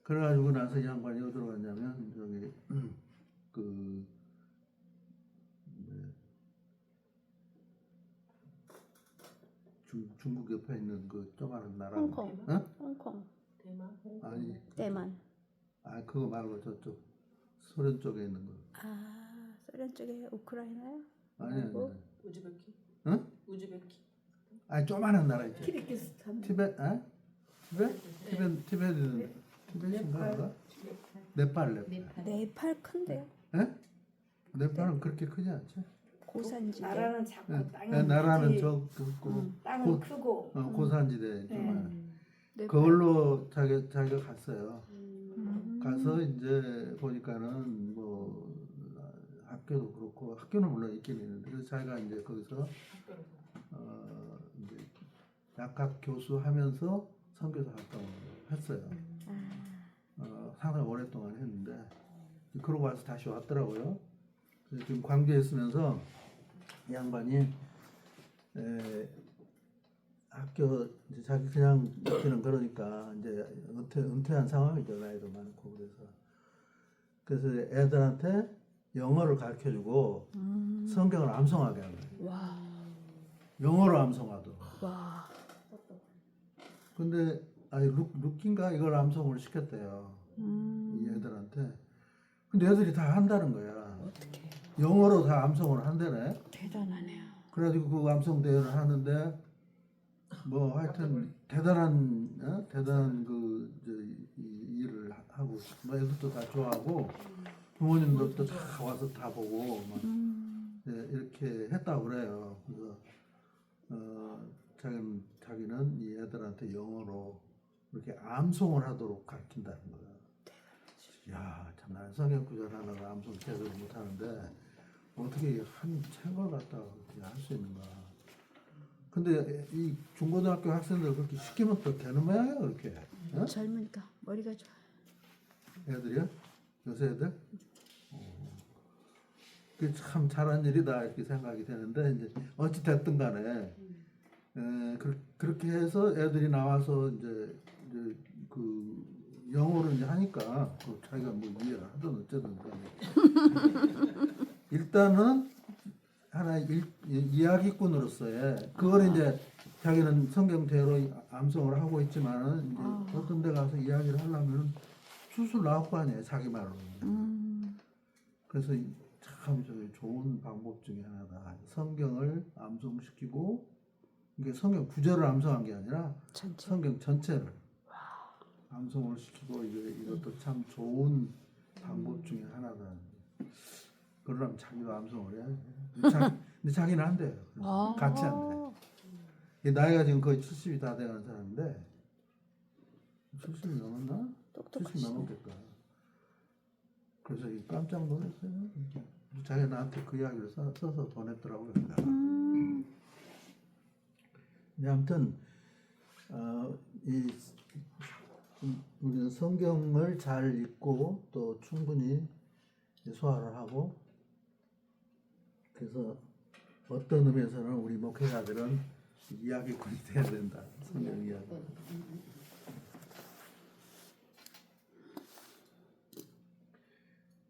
그래가지고 나서 이 양반이 어디로 갔냐면 저기 그 중국 옆에 있는 그 조그마한 나라 홍콩. 어? 홍콩. 대만, 홍콩. 아니 대만. 그거 말고 저쪽 소련 쪽에 있는 거 아, 소련 쪽에 우크라이나요? 아니 우즈베키? 응? 우즈베키? 아니 조그마한 나라 있지 키르기스탄? 티벳? 어? 티벳은 티벳인가? 네팔. 네팔 큰데요? 예? 네팔은 그렇게 크지 않지? 고산지대. 나라는 작고 예, 땅은 나라는 크지. 땅은 고- 크고 고산지대 좀 네팔. 그걸로 자기가 갔어요. 음. 가서 이제 보니까는 뭐 학교도 그렇고 학교는 물론 있긴 있는데 그래서 자기가 이제 거기서 이제 약학 교수 하면서 선교사 활동을 했어요. 상당히 오랫동안 했는데 그러고 와서 다시 왔더라고요. 그래서 지금 광주에 있으면서 이 양반이 학교 이제 자기 그냥 있기는 그러니까 이제 은퇴한 상황이죠. 나이도 많고 그래서 애들한테 영어를 가르쳐주고 성경을 암송하게 하는 거예요. 와. 영어로 암송하도록. 와. 근데 루키인가 이걸 암송을 시켰대요. 이 애들한테. 근데 애들이 다 한다는 거야. 어떻게? 영어로 다 암송을 한대네. 대단하네요. 그래가지고 그 암송 대회를 하는데 뭐 하여튼 대단한 그 이 일을 하고 뭐 애들도 다 좋아하고 부모님도 또 다 와서 다 보고 막 이렇게 했다고 그래요. 그래서 자기는 이 애들한테 영어로 이렇게 암송을 하도록 가르친다는 거야. 야, 참 나는 성경 구절 하나를 암송 제대로 못하는데 어떻게 한 책을 갖다가 그렇게 할 수 있는가. 근데 이 중고등학교 학생들 그렇게 시키면 또 되는 모양이야 그렇게. 어? 젊으니까 머리가 좋아. 애들이요? 요새 애들? 그게 참 잘한 일이다 이렇게 생각이 되는데 이제 어찌 됐든 간에 그렇게 해서 애들이 나와서 이제 그 영어를 이제 하니까 그 자기가 뭐 이해를 하든 어쩌든 간에 일단은 하나의 이야기꾼으로서의 그걸 이제 자기는 성경대로 암송을 하고 있지만은 이제 어떤 데 가서 이야기를 하려면 술술 나올 거 아니에요 자기 말로. 그래서 참 좋은 방법 중에 하나다. 성경을 암송시키고 이게 성경 구절을 암송한 게 아니라 전체. 성경 전체를 암송을 시키고 이것도 참 좋은 방법 중에 하나다. 그러려면 자기도 암송을 해야지. 근데 자기는 안 돼요. 아. 같이 안 돼. 이 나이가 지금 거의 70이 다 돼가는 사람인데 70이 넘었나? 70 넘었겠다. 그래서 깜짝 놀랐어요. 자기가 나한테 그 이야기를 써서 보냈더라고요. 아무튼 우리는 성경을 잘 읽고 또 충분히 소화를 하고, 그래서 어떤 의미에서는 우리 목회자들은 이야기꾼이 돼야 된다. 성경 이야기.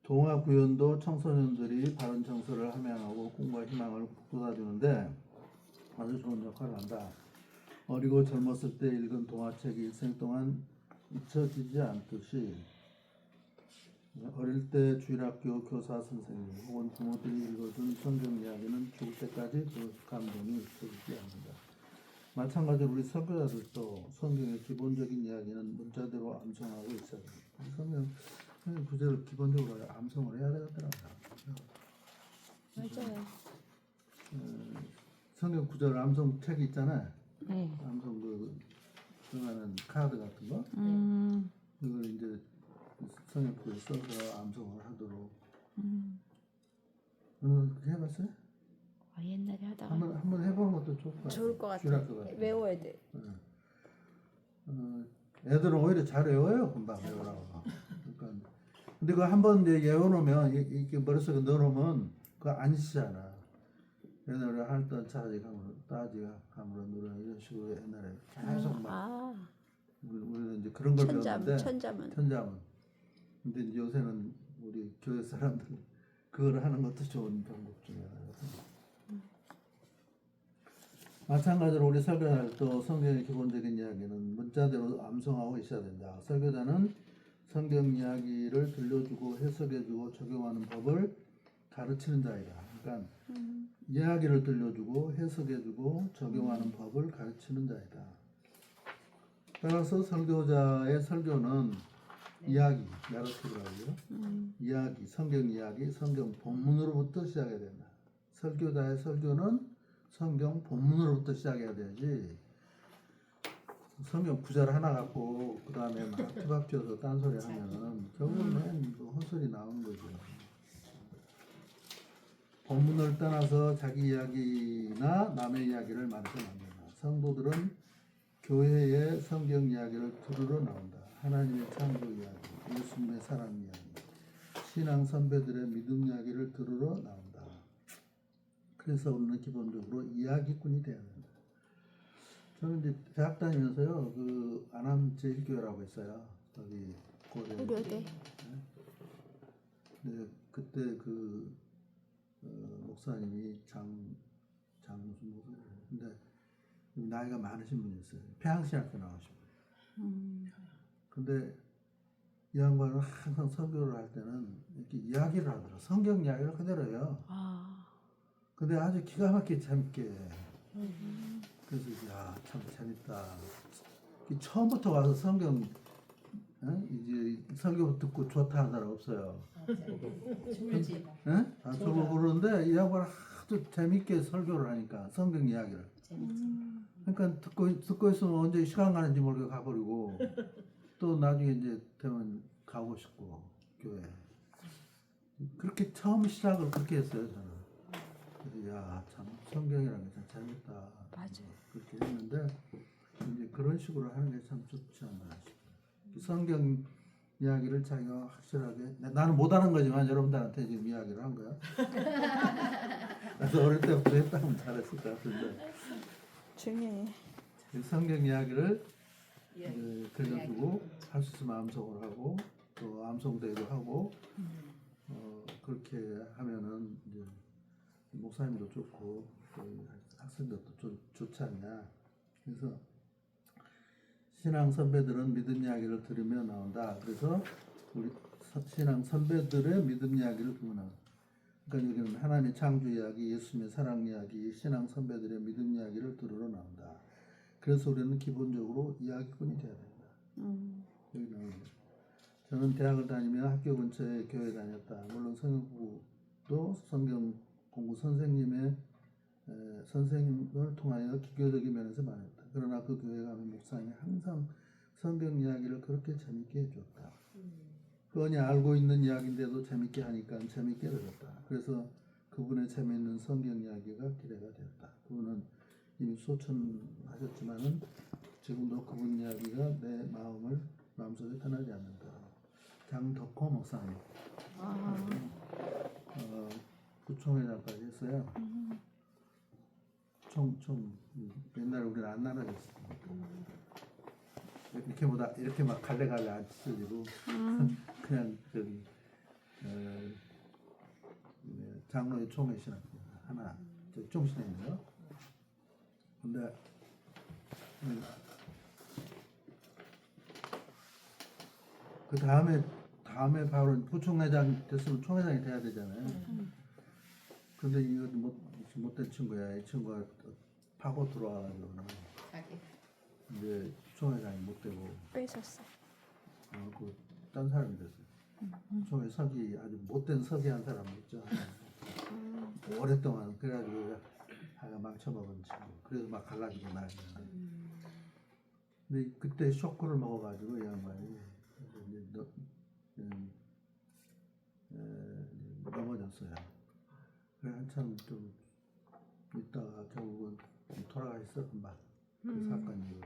동화 구연도 청소년들이 바른 정서를 함양하고 꿈과 희망을 북돋아주는데 아주 좋은 역할을 한다. 어리고 젊었을 때 읽은 동화책이 일생 동안 잊혀지지 않듯이 어릴 때 주일학교 교사 선생님 혹은 부모들이 읽어준 성경 이야기는 죽을 때까지 그 감동이 잊혀지지 않는다. 마찬가지로 우리 설교자들도 성경의 기본적인 이야기는 문자대로 암송하고 있어야 된다. 성경 구절을 기본적으로 암송을 해야 되겠더라고요. 맞아요. 성경 구절 암송 책이 있잖아요. 네. 암송 들어가는 카드 같은 거. 그걸 이제 성경 구절 써서 암송을 하도록. 그렇게 해봤어요? 옛날에 하다가 한번 해보는 것도 좋을 것 같아요. 외워야 돼. 애들은 오히려 잘 외워요. 금방 외우라고. 그러니까 근데 그거 한번 이제 외워놓으면 이렇게 머릿속에 넣어놓으면 그거 안 잊히잖아. 옛날에 할던 따지감으로 누르 이런 식으로 옛날에 계속 막 우리는 이제 그런 걸 배웠는데 천자문. 근데 이제 요새는 우리 교회 사람들 그걸 하는 것도 좋은 방법 중에 하나거든요. 마찬가지로 우리 설교자도 성경의 기본적인 이야기는 문자대로 암송하고 있어야 된다. 설교자는 성경 이야기를 들려주고 해석해주고 적용하는 법을 가르치는 자이다. 그러니까 이야기를 들려주고 해석해주고 적용하는 법을 가르치는 자이다. 따라서 설교자의 설교는 이야기, 나라티브라고요. 이야기, 성경 이야기, 성경 본문으로부터 시작해야 된다. 설교자의 설교는 성경 본문으로부터 시작해야 되지. 성경 구절 하나 갖고 그 다음에 막 투박지어서 딴소리 하면은 결국은 헛소리 나오는 거죠. 본문을 떠나서 자기 이야기나 남의 이야기를 말해서는 안 된다. 성도들은 교회의 성경 이야기를 들으러 나온다. 하나님의 창조 이야기, 예수님의 사랑 이야기, 신앙 선배들의 믿음 이야기를 들으러 나온다. 그래서 우리는 기본적으로 이야기꾼이 돼야 된다. 저는 이제 대학 다니면서요, 그 안암 제1교회라고 있어요. 여기 고려대. 네, 그때 그 목사님이 무슨 목사, 근데 나이가 많으신 분이었어요. 평양신학교 나오신 분. 근데 이 양반은 항상 설교를 할 때는 이렇게 이야기를 하더라. 성경 이야기를 그대로 해요. 근데 아주 기가 막히게 재밌게. 그래서 참 재밌다. 처음부터 와서 성경 이제 설교 듣고 좋다 하는 사람 없어요. 줄지. 저거 그러는데 이 양반 하도 재밌게 설교를 하니까 성경 이야기를. 그러니까 듣고 있으면 언제 시간 가는지 모르게 가버리고 또 나중에 이제 되면 가고 싶고 교회. 그렇게 처음 시작을 그렇게 했어요 저는. 그래서 참 성경이라는 게 참 재밌다. 맞아. 그렇게 했는데 이제 그런 식으로 하는 게 참 좋지 않나 싶어요. 성경 이야기를 자기가 확실하게 나는 못하는 거지만 여러분들한테 지금 이야기를 한 거야. 그래서 어릴 때부터 했다면 잘했을 것 같은데 중요해. 성경 이야기를 들려주고 할 수 있으면 암송을 하고 또 암송대도 하고 그렇게 하면은 이제 목사님도 좋고 학생들도 좋지 않냐. 그래서 신앙 선배들은 믿음 이야기를 들으며 나온다. 그래서 우리 신앙 선배들의 믿음 이야기를 들으며 나온다. 그러니까 여기는 하나님의 창조 이야기, 예수님의 사랑 이야기, 신앙 선배들의 믿음 이야기를 들으러 나온다. 그래서 우리는 기본적으로 이야기꾼이 되어야 된다. 여기 나오네. 저는 대학을 다니며 학교 근처에 교회 다녔다. 물론 성경부도 성경 공부 선생님을 통하여 기교적인 면에서 많았다. 그러나 그 교회 가면 목사님이 항상 성경 이야기를 그렇게 재밌게 해줬다. 뻔히 알고 있는 이야기인데도 재밌게 하니까 재밌게 들었다. 그래서 그분의 재미있는 성경 이야기가 기대가 되었다. 그분은 이미 소천하셨지만은 지금도 그분 이야기가 내 마음속에 떠나지 않는다. 장덕호 목사님, 부총회장까지 했어요. 총 옛날에 우리는 안 나눠졌으니까 이렇게 막 갈래갈래 안 찢어지고 그냥 저기 장로의 총회신학 하나 좀 신에 있네요. 근데 그 다음에 바로 부총회장 됐으면 총회장이 돼야 되잖아요. 근데 이거 못된 친구야. 이 친구가 파고 들어와가지고 자기. 이제 총회장이 못 되고 뺏었어. 딴 사람이 됐어요. 총회 서기 아주 못된 서기 한 사람 있죠. 오랫동안 그래가지고 하여간 망쳐먹은 친구. 그래서 막 갈라지고 난리야. 근데 그때 쇼크를 먹어가지고 이 양반이 이제 넘어졌어요. 그래 한참 좀 있다가 결국은 돌아가셨어 금방 그 사건이.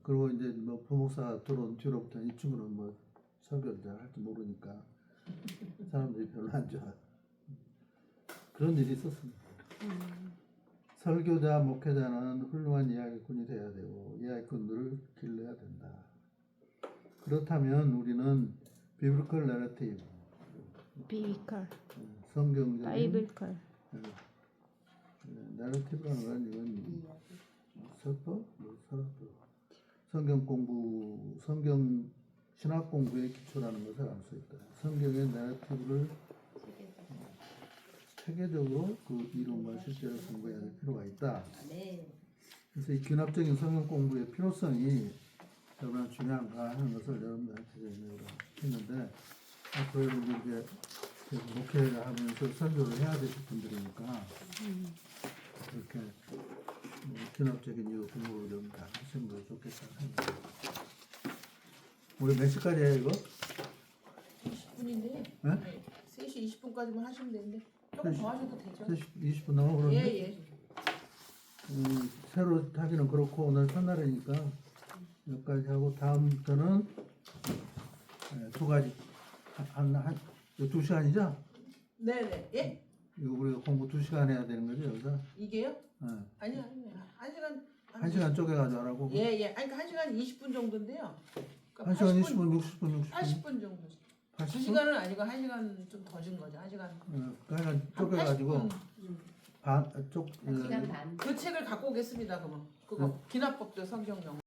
그리고 이제 뭐 부목사 들어온 뒤로부터 이 친구는 뭐 설교를 잘 할 줄 모르니까 사람들이 별로 안 좋아. 그런 일이 있었습니다. 설교자, 목회자는 훌륭한 이야기꾼이 돼야 되고 이야기꾼들을 길러야 된다. 그렇다면 우리는 비블컬 내러티브, 비비컬, 성경적인 바이블컬. 내러티브라는 건 이건 서법, 성경 공부, 성경 신학 공부의 기초라는 것을 알 수 있다. 성경의 내러티브를 체계적으로 그 이론과 실제로 공부해야 될 필요가 있다. 네. 그래서 이 균합적인 성경 공부의 필요성이 얼마나 중요한가 하는 것을 여러분들한테 했는데 앞으로 이제 목회를 하면서 설교를 해야 되실 분들이니까 이렇게 균합적인 이 공부를 좀 다 하시는 게 좋겠다 합니다. 우리 몇 시까지 해요 이거? 20분인데. 네? 3시 20분까지만 하시면 되는데 조금 더 하셔도 되죠. 20분 넘어 그러는데? 예. 새로 하기는 그렇고 오늘 첫날이니까 여기까지 하고 다음부터는 두 가지 한 2시간이죠? 네네. 예? 이거 우리가 공부 2시간 해야 되는 거죠 여기서? 이게요? 네. 아니요. 1시간. 1시간 쪼개가지고 하라고? 예. 아니 그러니까 1시간 20분 정도인데요. 그러니까 1시간 20분, 60분 80분 정도. 80분? 2시간은 아니고 1시간 좀 더 준 거죠. 1시간. 그러니까 쪼개가지고 시간 반. 그 책을 갖고 오겠습니다. 그러면 그거 기납법도 성경용.